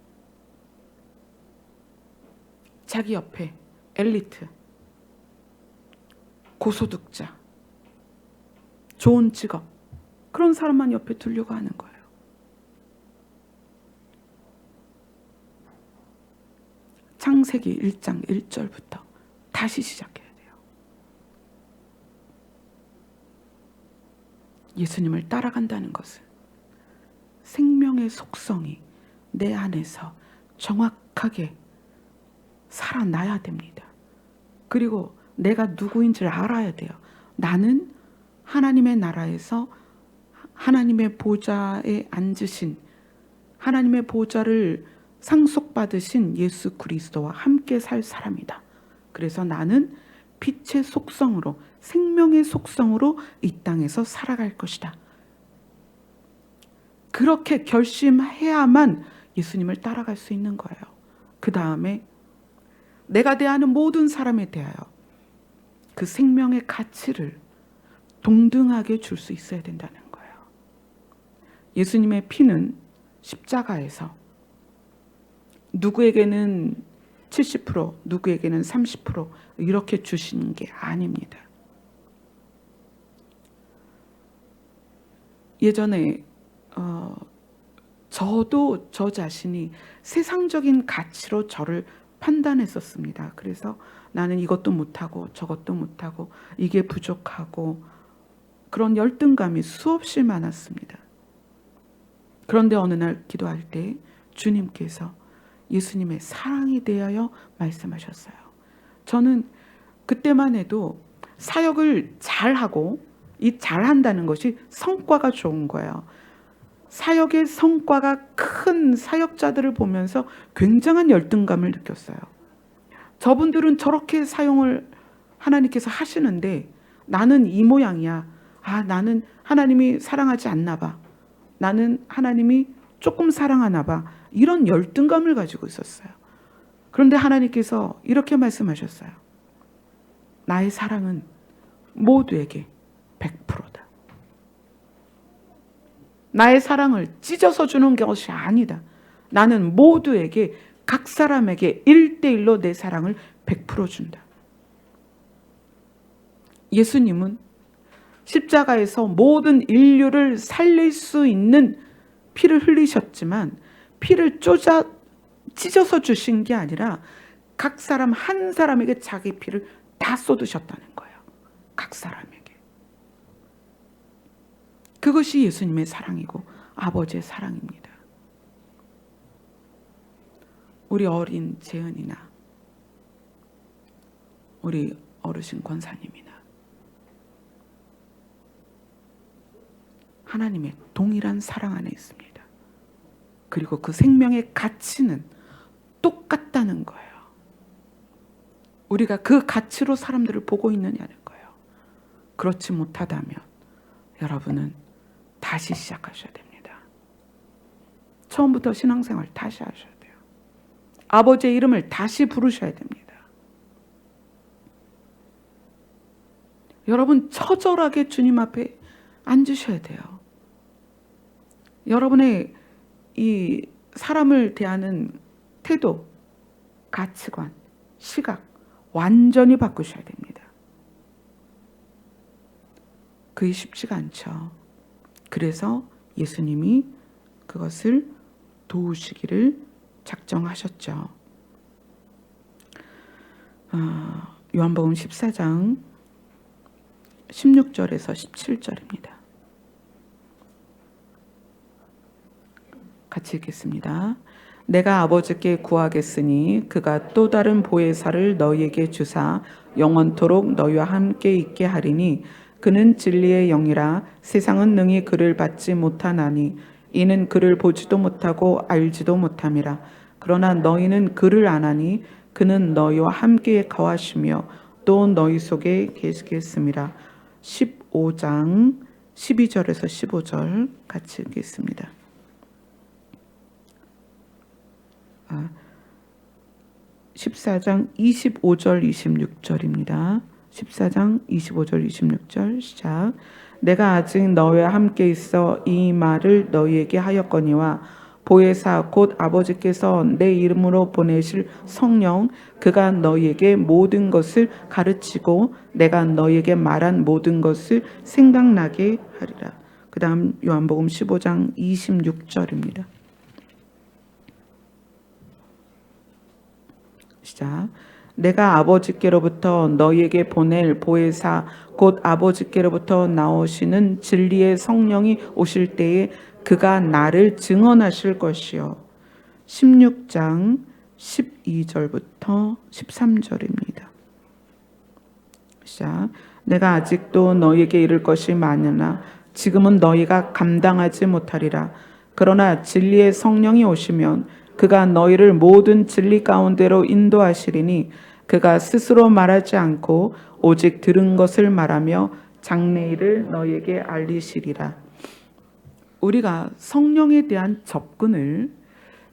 Speaker 1: 자기 옆에 엘리트, 고소득자, 좋은 직업 그런 사람만 옆에 두려고 하는 거예요. 창세기 1장 1절부터 다시 시작해야 돼요. 예수님을 따라간다는 것은 생명의 속성이 내 안에서 정확하게 살아나야 됩니다. 그리고 내가 누구인지를 알아야 돼요. 나는 하나님의 나라에서 하나님의 보좌에 앉으신, 하나님의 보좌를 상속받으신 예수 그리스도와 함께 살 사람이다. 그래서 나는 빛의 속성으로, 생명의 속성으로 이 땅에서 살아갈 것이다. 그렇게 결심해야만 예수님을 따라갈 수 있는 거예요. 그 다음에 내가 대하는 모든 사람에 대하여 그 생명의 가치를 동등하게 줄 수 있어야 된다는 거예요. 예수님의 피는 십자가에서 누구에게는 70%, 누구에게는 30% 이렇게 주시는 게 아닙니다. 예전에 저도 저 자신이 세상적인 가치로 저를 판단했었습니다. 그래서 나는 이것도 못하고 저것도 못하고 이게 부족하고 그런 열등감이 수없이 많았습니다. 그런데 어느 날 기도할 때 주님께서 예수님의 사랑에 대하여 말씀하셨어요. 저는 그때만 해도 사역을 잘하고 이 잘한다는 것이 성과가 좋은 거예요. 사역의 성과가 큰 사역자들을 보면서 굉장한 열등감을 느꼈어요. 저분들은 저렇게 사용을 하나님께서 하시는데 나는 이 모양이야. 나는 하나님이 사랑하지 않나 봐. 나는 하나님이 조금 사랑하나 봐. 이런 열등감을 가지고 있었어요. 그런데 하나님께서 이렇게 말씀하셨어요. 나의 사랑은 모두에게 100%다. 나의 사랑을 찢어서 주는 것이 아니다. 나는 모두에게 각 사람에게 1대1로 내 사랑을 100% 준다. 예수님은 십자가에서 모든 인류를 살릴 수 있는 피를 흘리셨지만 피를 찢어서 주신 게 아니라 각 사람 한 사람에게 자기 피를 다 쏟으셨다는 거예요. 각 사람에게. 그것이 예수님의 사랑이고 아버지의 사랑입니다. 우리 어린 재은이나 우리 어르신 권사님이나 하나님의 동일한 사랑 안에 있습니다. 그리고 그 생명의 가치는 똑같다는 거예요. 우리가 그 가치로 사람들을 보고 있느냐는 거예요. 그렇지 못하다면 여러분은 다시 시작하셔야 됩니다. 처음부터 신앙생활 다시 하셔야 돼요. 아버지의 이름을 다시 부르셔야 됩니다. 여러분 처절하게 주님 앞에 앉으셔야 돼요. 여러분의 이 사람을 대하는 태도, 가치관, 시각 완전히 바꾸셔야 됩니다. 그게 쉽지가 않죠. 그래서 예수님이 그것을 도우시기를 작정하셨죠. 요한복음 14장 16절에서 17절입니다. 같이 읽겠습니다. 내가 아버지께 구하겠으니 그가 또 다른 보혜사를 너희에게 주사 영원토록 너희와 함께 있게 하리니 그는 진리의 영이라 세상은 능히 그를 받지 못하나니 이는 그를 보지도 못하고 알지도 못함이라. 그러나 너희는 그를 아나니 그는 너희와 함께 거하시며 또 너희 속에 계시겠습니다. 15장 12절에서 15절 같이 읽겠습니다. 14장 25절 26절입니다. 14장 25절 26절 시작. 내가 아직 너희와 함께 있어 이 말을 너희에게 하였거니와 보혜사 곧 아버지께서 내 이름으로 보내실 성령 그가 너희에게 모든 것을 가르치고 내가 너희에게 말한 모든 것을 생각나게 하리라. 그 다음 요한복음 15장 26절입니다. 시작. 내가 아버지께로부터 너희에게 보낼 보혜사 곧 아버지께로부터 나오시는 진리의 성령이 오실 때에 그가 나를 증언하실 것이요. 16장 12절부터 13절입니다. 시작. 내가 아직도 너희에게 이를 것이 많으나 지금은 너희가 감당하지 못하리라. 그러나 진리의 성령이 오시면 그가 너희를 모든 진리 가운데로 인도하시리니 그가 스스로 말하지 않고 오직 들은 것을 말하며 장래일을 너희에게 알리시리라. 우리가 성령에 대한 접근을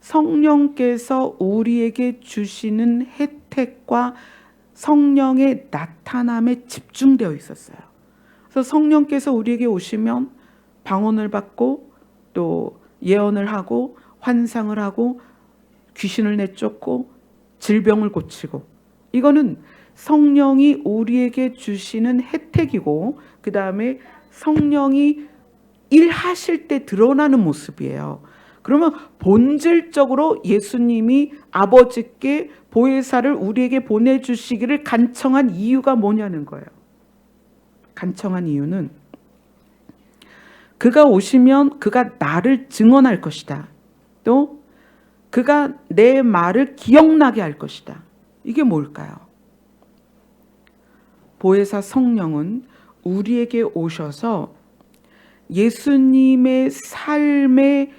Speaker 1: 성령께서 우리에게 주시는 혜택과 성령의 나타남에 집중되어 있었어요. 그래서 성령께서 우리에게 오시면 방언을 받고 또 예언을 하고 환상을 하고 귀신을 내쫓고 질병을 고치고, 이거는 성령이 우리에게 주시는 혜택이고 그 다음에 성령이 일하실 때 드러나는 모습이에요. 그러면 본질적으로 예수님이 아버지께 보혜사를 우리에게 보내주시기를 간청한 이유가 뭐냐는 거예요. 간청한 이유는 그가 오시면 그가 나를 증언할 것이다. 또 그가 내 말을 기억나게 할 것이다. 이게 뭘까요? 보혜사 성령은 우리에게 오셔서 예수님의 삶의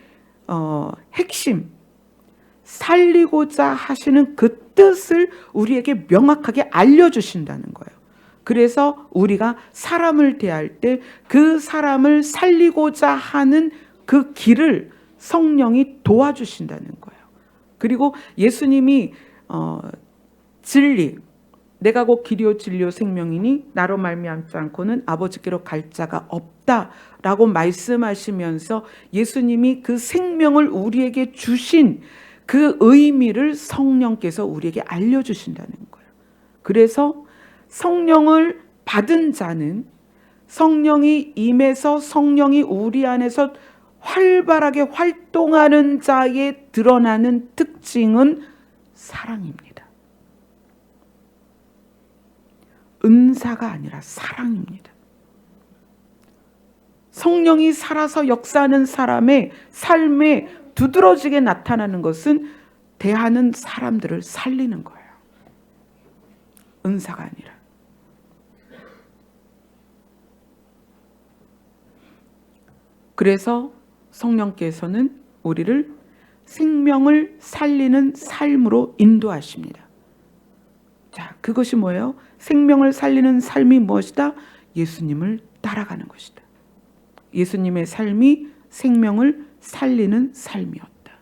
Speaker 1: 핵심, 살리고자 하시는 그 뜻을 우리에게 명확하게 알려주신다는 거예요. 그래서 우리가 사람을 대할 때 그 사람을 살리고자 하는 그 길을 성령이 도와주신다는 거예요. 그리고 예수님이 진리, 내가 곧 길이요 진리요 생명이니 나로 말미암지 않고는 아버지께로 갈 자가 없다라고 말씀하시면서 예수님이 그 생명을 우리에게 주신 그 의미를 성령께서 우리에게 알려주신다는 거예요. 그래서 성령을 받은 자는 성령이 임해서 성령이 우리 안에서 활발하게 활동하는 자에 드러나는 특징은 사랑입니다. 은사가 아니라 사랑입니다. 성령이 살아서 역사하는 사람의 삶에 두드러지게 나타나는 것은 대하는 사람들을 살리는 거예요. 은사가 아니라. 그래서 성령께서는 우리를 생명을 살리는 삶으로 인도하십니다. 자, 그것이 뭐예요? 생명을 살리는 삶이 무엇이다? 예수님을 따라가는 것이다. 예수님의 삶이 생명을 살리는 삶이었다.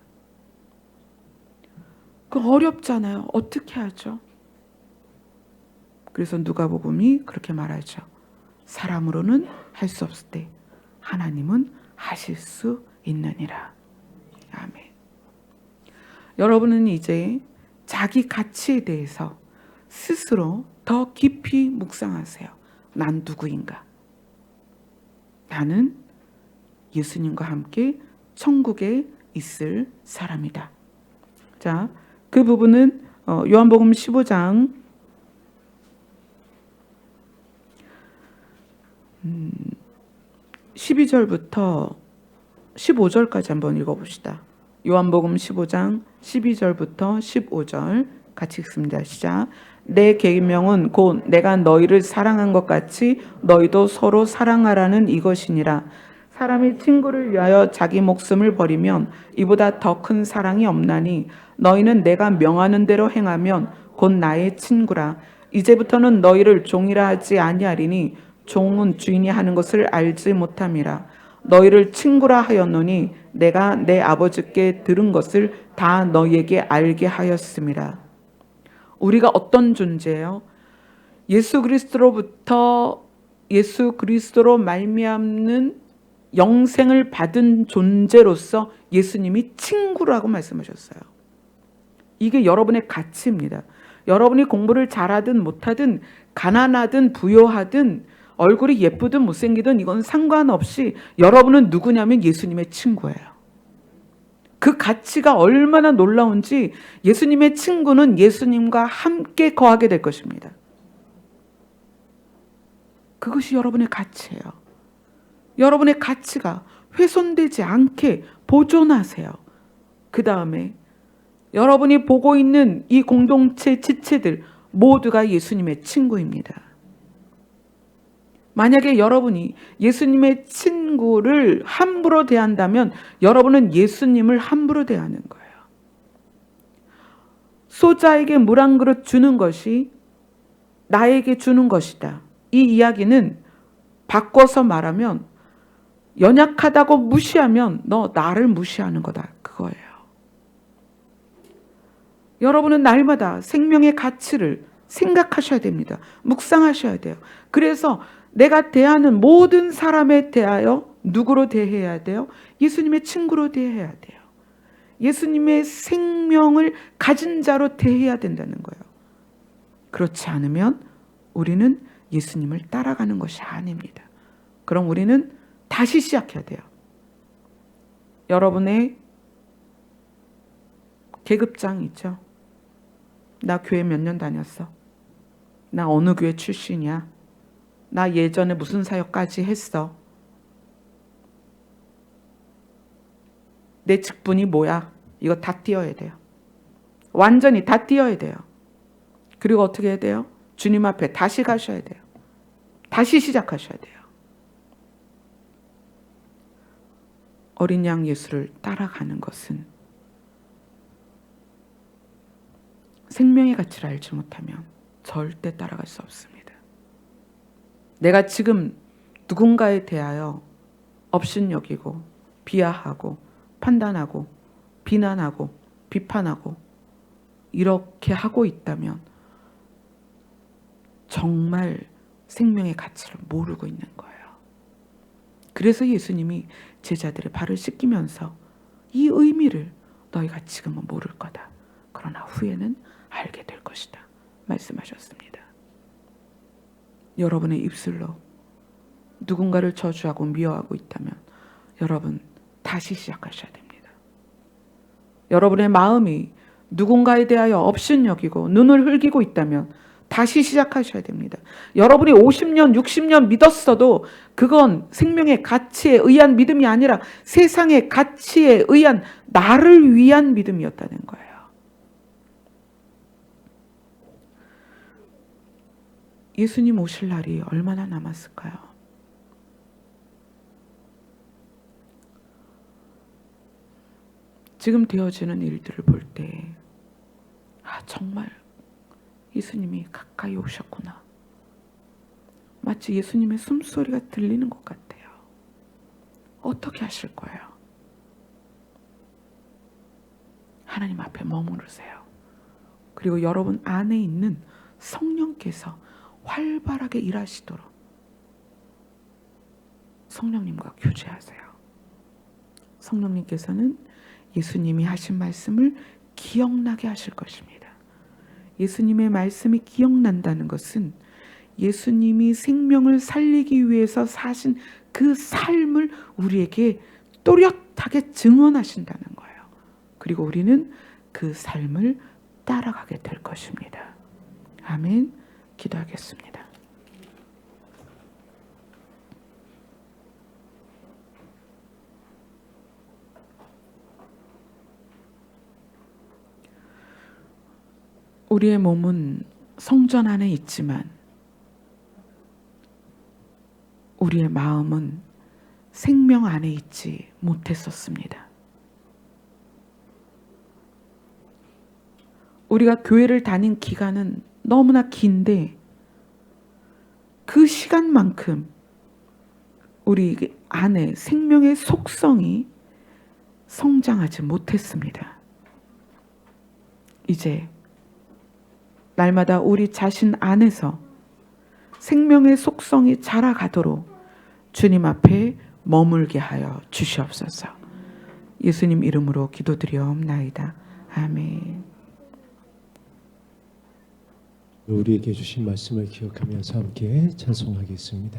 Speaker 1: 그 어렵잖아요. 어떻게 하죠? 그래서 누가복음이 그렇게 말하죠. 사람으로는 할 수 없을 때 하나님은 하실 수 있느니라. 아멘. 여러분은 이제 자기 가치에 대해서 스스로 더 깊이 묵상하세요. 난 누구인가? 나는 예수님과 함께 천국에 있을 사람이다. 자, 그 부분은 요한복음 15장 12절부터 15절까지 한번 읽어봅시다. 요한복음 15장 12절부터 15절 같이 읽습니다. 시작. 내 계명은 곧 내가 너희를 사랑한 것 같이 너희도 서로 사랑하라는 이것이니라. 사람이 친구를 위하여 자기 목숨을 버리면 이보다 더 큰 사랑이 없나니 너희는 내가 명하는 대로 행하면 곧 나의 친구라. 이제부터는 너희를 종이라 하지 아니하리니 종은 주인이 하는 것을 알지 못함이라. 너희를 친구라 하였노니 내가 내 아버지께 들은 것을 다 너희에게 알게 하였음이라. 우리가 어떤 존재예요? 예수 그리스도로부터 예수 그리스도로 말미암는 영생을 받은 존재로서 예수님이 친구라고 말씀하셨어요. 이게 여러분의 가치입니다. 여러분이 공부를 잘하든 못하든 가난하든 부요하든 얼굴이 예쁘든 못생기든 이건 상관없이 여러분은 누구냐면 예수님의 친구예요. 그 가치가 얼마나 놀라운지 예수님의 친구는 예수님과 함께 거하게 될 것입니다. 그것이 여러분의 가치예요. 여러분의 가치가 훼손되지 않게 보존하세요. 그 다음에 여러분이 보고 있는 이 공동체 지체들 모두가 예수님의 친구입니다. 만약에 여러분이 예수님의 친구를 함부로 대한다면 여러분은 예수님을 함부로 대하는 거예요. 소자에게 물 한 그릇 주는 것이 나에게 주는 것이다. 이 이야기는 바꿔서 말하면 연약하다고 무시하면 너 나를 무시하는 거다. 그거예요. 여러분은 날마다 생명의 가치를 생각하셔야 됩니다. 묵상하셔야 돼요. 그래서 내가 대하는 모든 사람에 대하여 누구로 대해야 돼요? 예수님의 친구로 대해야 돼요. 예수님의 생명을 가진 자로 대해야 된다는 거예요. 그렇지 않으면 우리는 예수님을 따라가는 것이 아닙니다. 그럼 우리는 다시 시작해야 돼요. 여러분의 계급장 있죠? 나 교회 몇 년 다녔어? 나 어느 교회 출신이야? 나 예전에 무슨 사역까지 했어? 내 직분이 뭐야? 이거 다 띄어야 돼요. 완전히 다 띄어야 돼요. 그리고 어떻게 해야 돼요? 주님 앞에 다시 가셔야 돼요. 다시 시작하셔야 돼요. 어린 양 예수를 따라가는 것은 생명의 가치를 알지 못하면 절대 따라갈 수 없습니다. 내가 지금 누군가에 대하여 업신여기고 비하하고 판단하고 비난하고 비판하고 이렇게 하고 있다면 정말 생명의 가치를 모르고 있는 거예요. 그래서 예수님이 제자들의 발을 씻기면서 이 의미를 너희가 지금은 모를 거다. 그러나 후에는 알게 될 것이다. 말씀하셨습니다. 여러분의 입술로 누군가를 저주하고 미워하고 있다면 여러분 다시 시작하셔야 됩니다. 여러분의 마음이 누군가에 대하여 업신여기고 눈을 흘기고 있다면 다시 시작하셔야 됩니다. 여러분이 50년, 60년 믿었어도 그건 생명의 가치에 의한 믿음이 아니라 세상의 가치에 의한 나를 위한 믿음이었다는 거예요. 예수님 오실 날이 얼마나 남았을까요? 지금 되어지는 일들을 볼 때, 정말 예수님이 가까이 오셨구나. 마치 예수님의 숨소리가 들리는 것 같아요. 어떻게 하실 거예요? 하나님 앞에 머무르세요. 그리고 여러분 안에 있는 성령께서 활발하게 일하시도록 성령님과 교제하세요. 성령님께서는 예수님이 하신 말씀을 기억나게 하실 것입니다. 예수님의 말씀이 기억난다는 것은 예수님이 생명을 살리기 위해서 사신 그 삶을 우리에게 또렷하게 증언하신다는 거예요. 그리고 우리는 그 삶을 따라가게 될 것입니다. 아멘. 기도하겠습니다. 우리의 몸은 성전 안에 있지만 우리의 마음은 생명 안에 있지 못했었습니다. 우리가 교회를 다닌 기간은 너무나 긴데 그 시간만큼 우리 안에 생명의 속성이 성장하지 못했습니다. 이제 날마다 우리 자신 안에서 생명의 속성이 자라가도록 주님 앞에 머물게 하여 주시옵소서. 예수님 이름으로 기도드리옵나이다. 아멘.
Speaker 2: 우리에게 주신 말씀을 기억하면서 함께 찬송하겠습니다.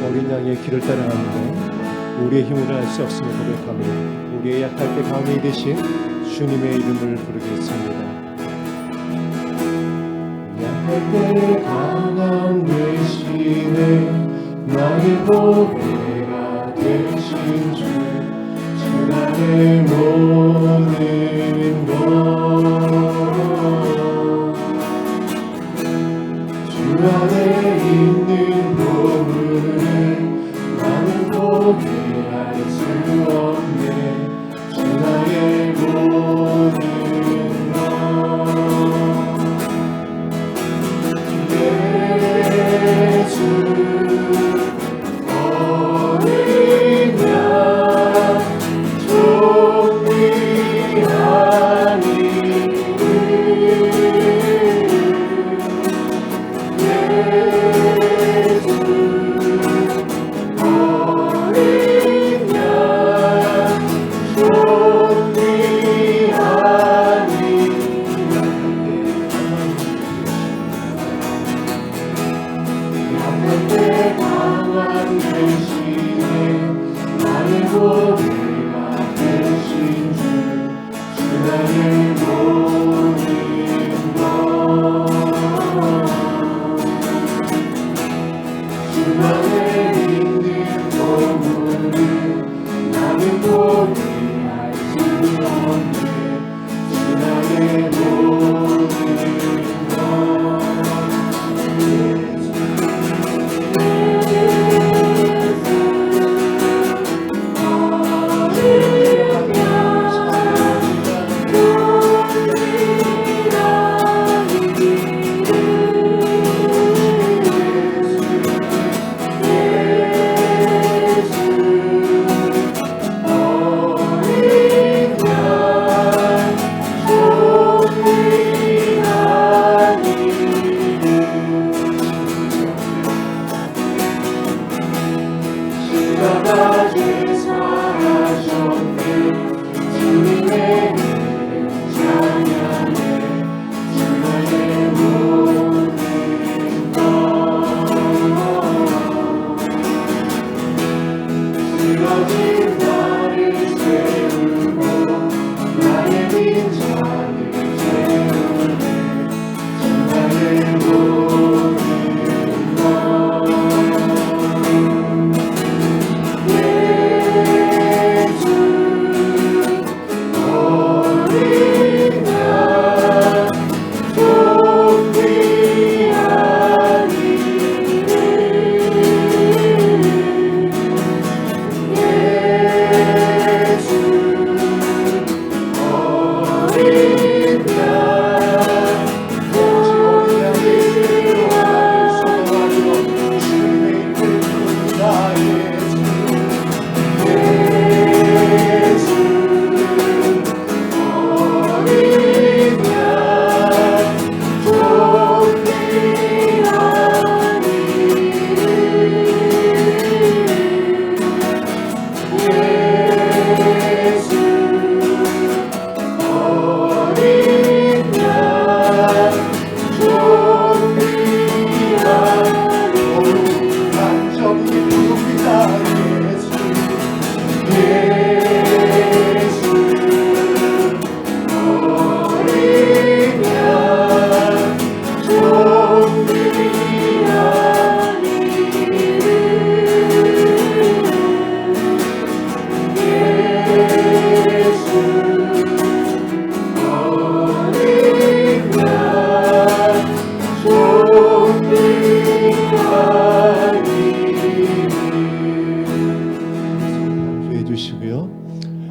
Speaker 2: 어린 양의 길을 따라가는데 우리의 힘으로 할 수 없음을 고백하며 우리의 약할 때 강이 되신 주님의 이름을 부르겠습니다. 약할 때 강함 되시네 나의 보배가 되신 주 나의 모든 것 주 안에 있는 보물을 나는 포기할 수 없네 주 나의 모든 것 예수 내 강한 대신에 나의 보배가 되신 주 나의 모든 것 주만을 믿는 도문은 나는 포기할 수 없네 주 나의 모든 것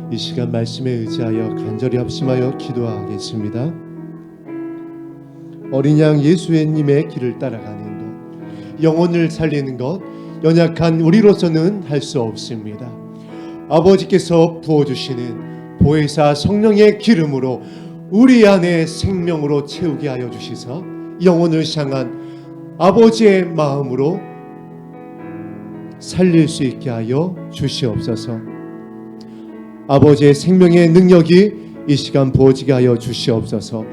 Speaker 2: 이 시간 말씀에 의지하여 간절히 합심하여 기도하겠습니다. 어린 양 예수님의 길을 따라가는 것, 영혼을 살리는 것, 연약한 우리로서는 할 수 없습니다. 아버지께서 부어주시는 보혜사 성령의 기름으로 우리 안에 생명으로 채우게 하여 주시사 영혼을 향한 아버지의 마음으로 살릴 수 있게 하여 주시옵소서. 아버지의 생명의 능력이 이 시간 부어지게 하여 주시옵소서.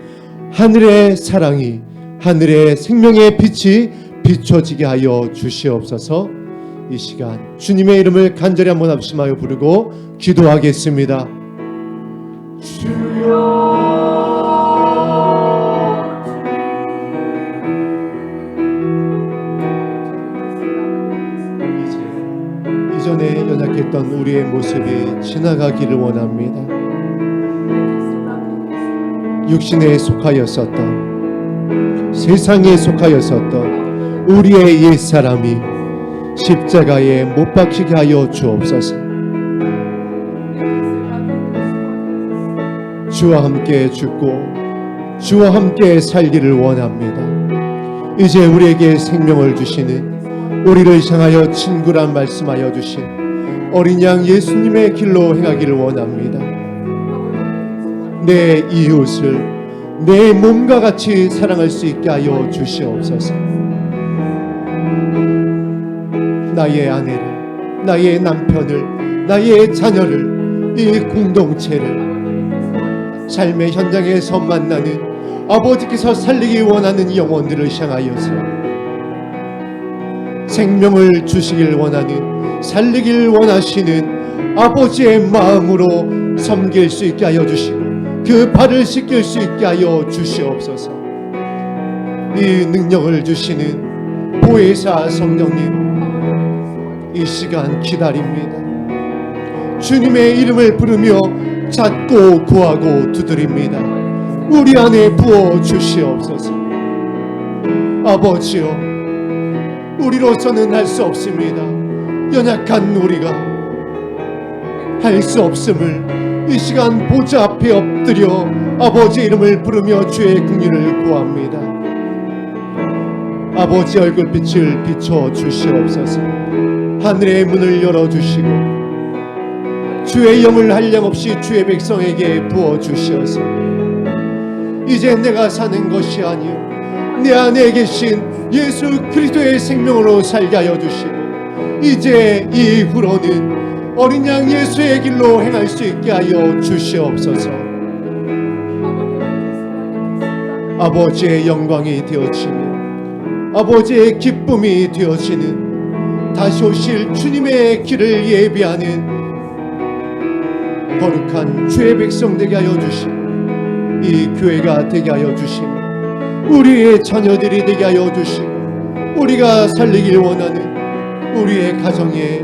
Speaker 2: 하늘의 사랑이, 하늘의 생명의 빛이 비춰지게 하여 주시옵소서. 이 시간 주님의 이름을 간절히 한번 합심하여 부르고 기도하겠습니다. 주여, 이전에 연약했던 우리의 모습이 지나가기를 원합니다. 육신에 속하였었던, 세상에 속하였었던 우리의 옛사람이 십자가에 못 박히게 하여 주옵소서. 주와 함께 죽고 주와 함께 살기를 원합니다. 이제 우리에게 생명을 주시는, 우리를 향하여 친구란 말씀하여 주신 어린 양 예수님의 길로 행하기를 원합니다. 내 이웃을 내 몸과 같이 사랑할 수 있게 하여 주시옵소서. 나의 아내를, 나의 남편을, 나의 자녀를, 이 공동체를 삶의 현장에서 만나는 아버지께서 살리기 원하는 영혼들을 향하여서 생명을 주시길 원하는, 살리길 원하시는 아버지의 마음으로 섬길 수 있게 하여 주시고 그 발을 씻길 수 있게 하여 주시옵소서. 이 능력을 주시는 보혜사 성령님, 이 시간 기다립니다. 주님의 이름을 부르며 찾고 구하고 두드립니다. 우리 안에 부어 주시옵소서. 아버지여, 우리로서는 할 수 없습니다. 연약한 우리가 할 수 없음을 이 시간 보좌 앞에 엎드려 아버지의 이름을 부르며 주의 긍휼을 구합니다. 아버지 얼굴빛을 비춰 주시옵소서. 하늘의 문을 열어주시고 주의 영을 한량없이 주의 백성에게 부어주시어서 이제 내가 사는 것이 아니요 내 안에 계신 예수 그리스도의 생명으로 살게 하여 주시고 이제 이후로는 어린 양 예수의 길로 행할 수 있게 하여 주시옵소서. 아버지의 영광이 되어지며 아버지의 기쁨이 되어지는 다시 오실 주님의 길을 예비하는 거룩한 주의 백성 되게 하여 주시고 이 교회가 되게 하여 주시고 우리의 자녀들이 되게 하여 주시고 우리가 살리길 원하는 우리의 가정에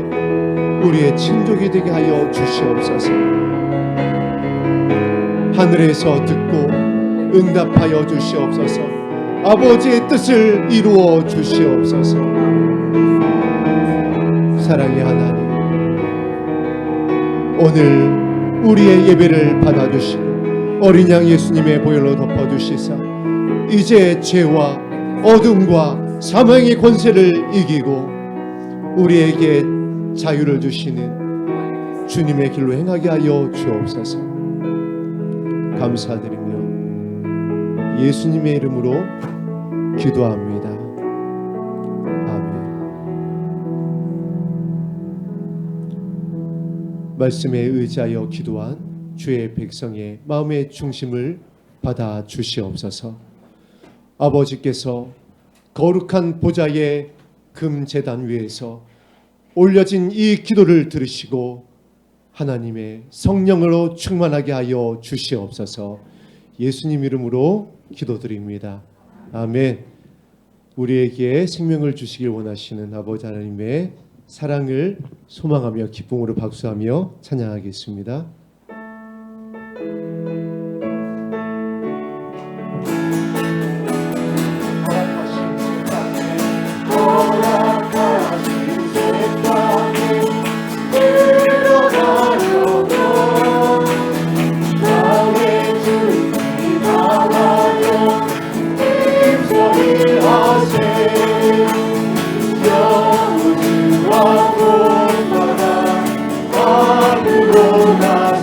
Speaker 2: 우리의 친족이 되게 하여 주시옵소서. 하늘에서 듣고 응답하여 주시옵소서. 아버지의 뜻을 이루어 주시옵소서. 사랑의 하나님, 오늘 우리의 예배를 받아주시고 어린 양 예수님의 보혈로 덮어주시사 이제 죄와 어둠과 사망의 권세를 이기고 우리에게 자유를 주시는 주님의 길로 행하게 하여 주옵소서. 감사드리며 예수님의 이름으로 기도합니다. 아멘. 말씀에 의지하여 기도한 주의 백성의 마음의 중심을 받아 주시옵소서. 아버지께서 거룩한 보좌의 금제단 위에서 올려진 이 기도를 들으시고 하나님의 성령으로 충만하게 하여 주시옵소서. 예수님 이름으로 기도드립니다. 아멘. 우리에게 생명을 주시길 원하시는 아버지 하나님의 사랑을 소망하며 기쁨으로 박수하며 찬양하겠습니다. 영원과 본받아 하늘로 가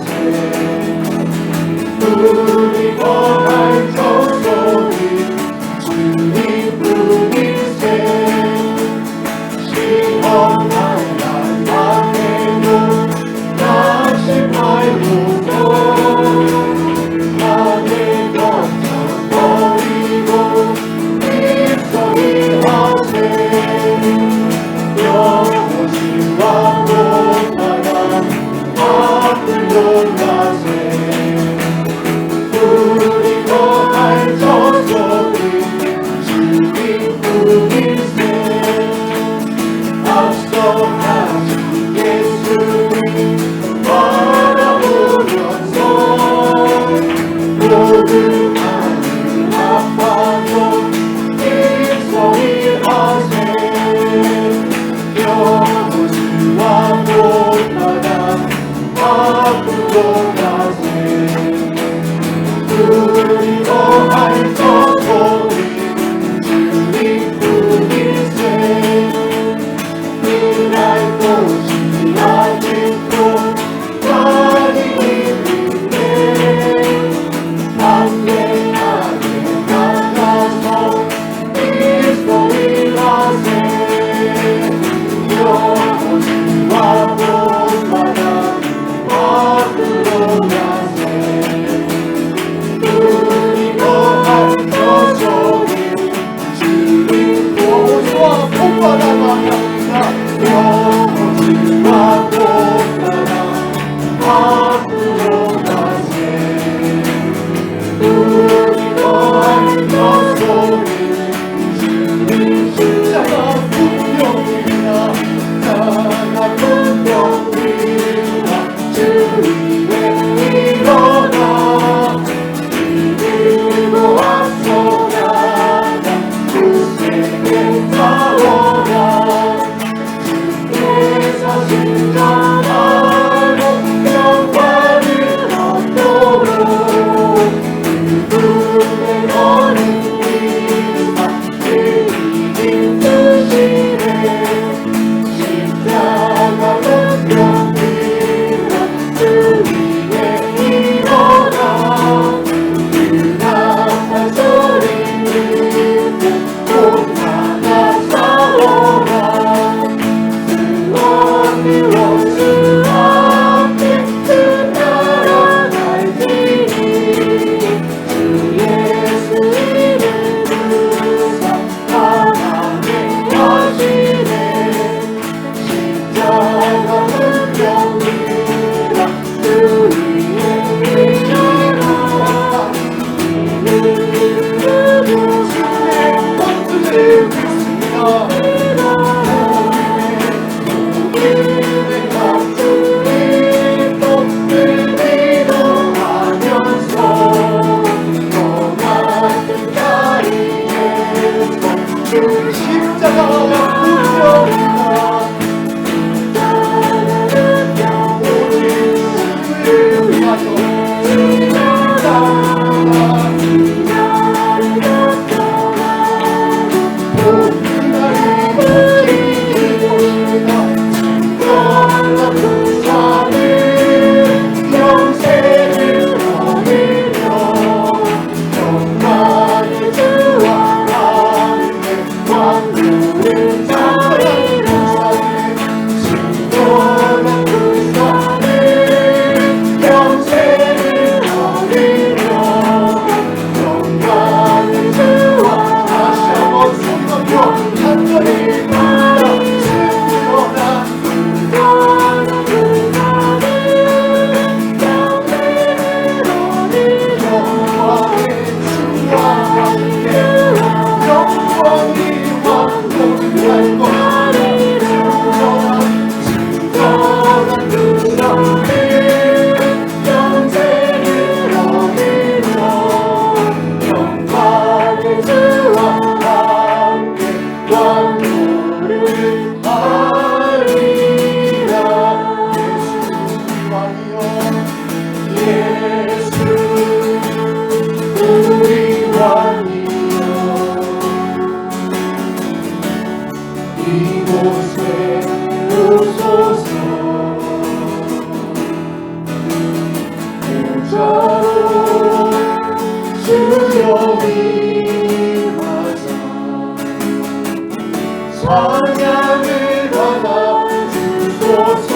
Speaker 2: 찬양을 받아 주소서.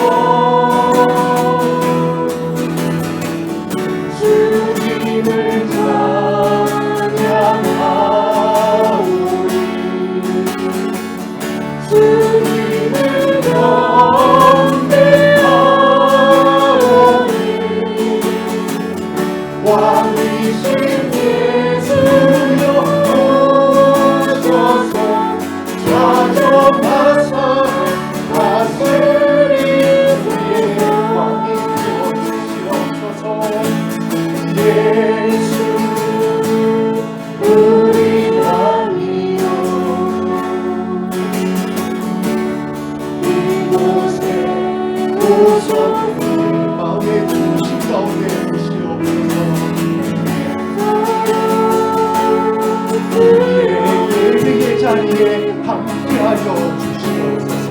Speaker 2: 주님을 찬양하오니 주님을 경배하오니 왕이신 예수여 오셔서 좌정하사 다스리시기에 왕이 되어주시옵소서. 예수 우리 왕이여 이곳에 오셔 우리 마음의 중심 가운데 오시옵소서. 우리의 예배의 자리에 함께하여 주시옵소서.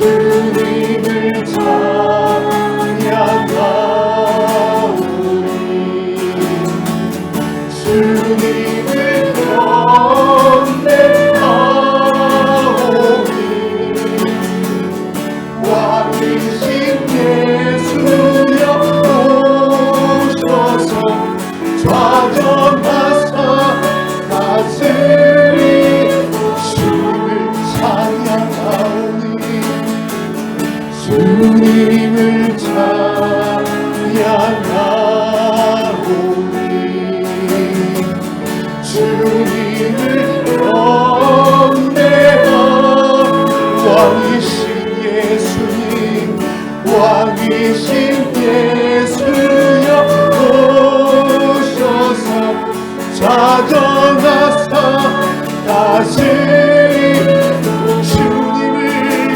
Speaker 2: 주님을 찬양하오니 주님을 경배하오니 왕이신 예수여 오셔서 좌정하사 다스리 주님을 찬양하오니 주님을 찬양하오니 주님을 경배하오니 왕이신 예수님 왕이신 예수여 오셔서 좌정하사 다스리 주님을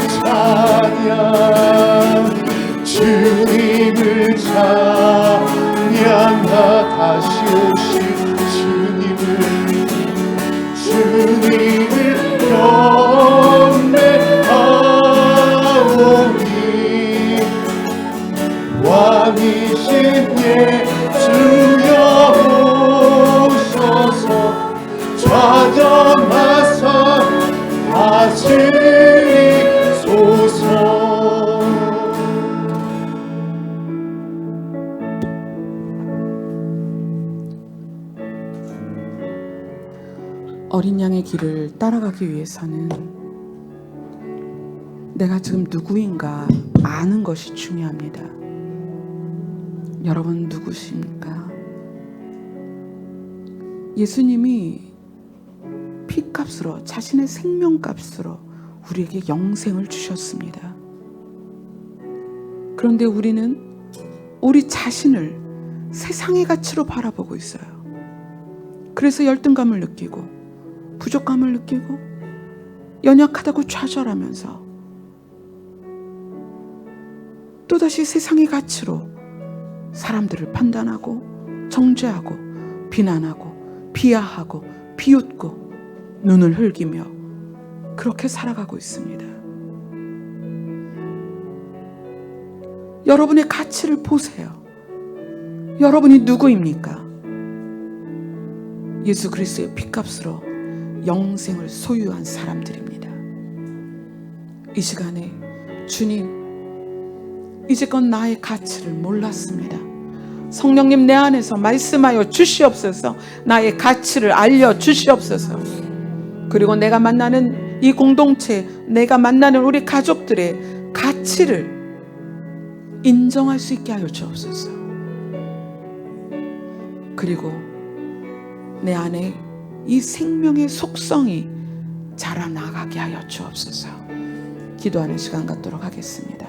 Speaker 2: 찬양 주님을 찬양하 다시 오신 주님을 경배하오니 왕이신 예수여 오셔서 좌정하사 다스리소서.
Speaker 1: 어린 양의 길을 따라가기 위해서는 내가 지금 누구인가 아는 것이 중요합니다. 여러분 누구십니까? 예수님이 피값으로 자신의 생명값으로 우리에게 영생을 주셨습니다. 그런데 우리는 우리 자신을 세상의 가치로 바라보고 있어요. 그래서 열등감을 느끼고 부족감을 느끼고 연약하다고 좌절하면서 또다시 세상의 가치로 사람들을 판단하고 정죄하고 비난하고 비하하고 비웃고 눈을 흘기며 그렇게 살아가고 있습니다. 여러분의 가치를 보세요. 여러분이 누구입니까? 예수 그리스도의 피값으로 영생을 소유한 사람들입니다. 이 시간에 주님, 이제껏 나의 가치를 몰랐습니다. 성령님 내 안에서 말씀하여 주시옵소서. 나의 가치를 알려 주시옵소서. 그리고 내가 만나는 이 공동체, 내가 만나는 우리 가족들의 가치를 인정할 수 있게 하여 주옵소서. 그리고 내 안에 이 생명의 속성이 자라나가게 하여 주옵소서. 기도하는 시간 갖도록 하겠습니다.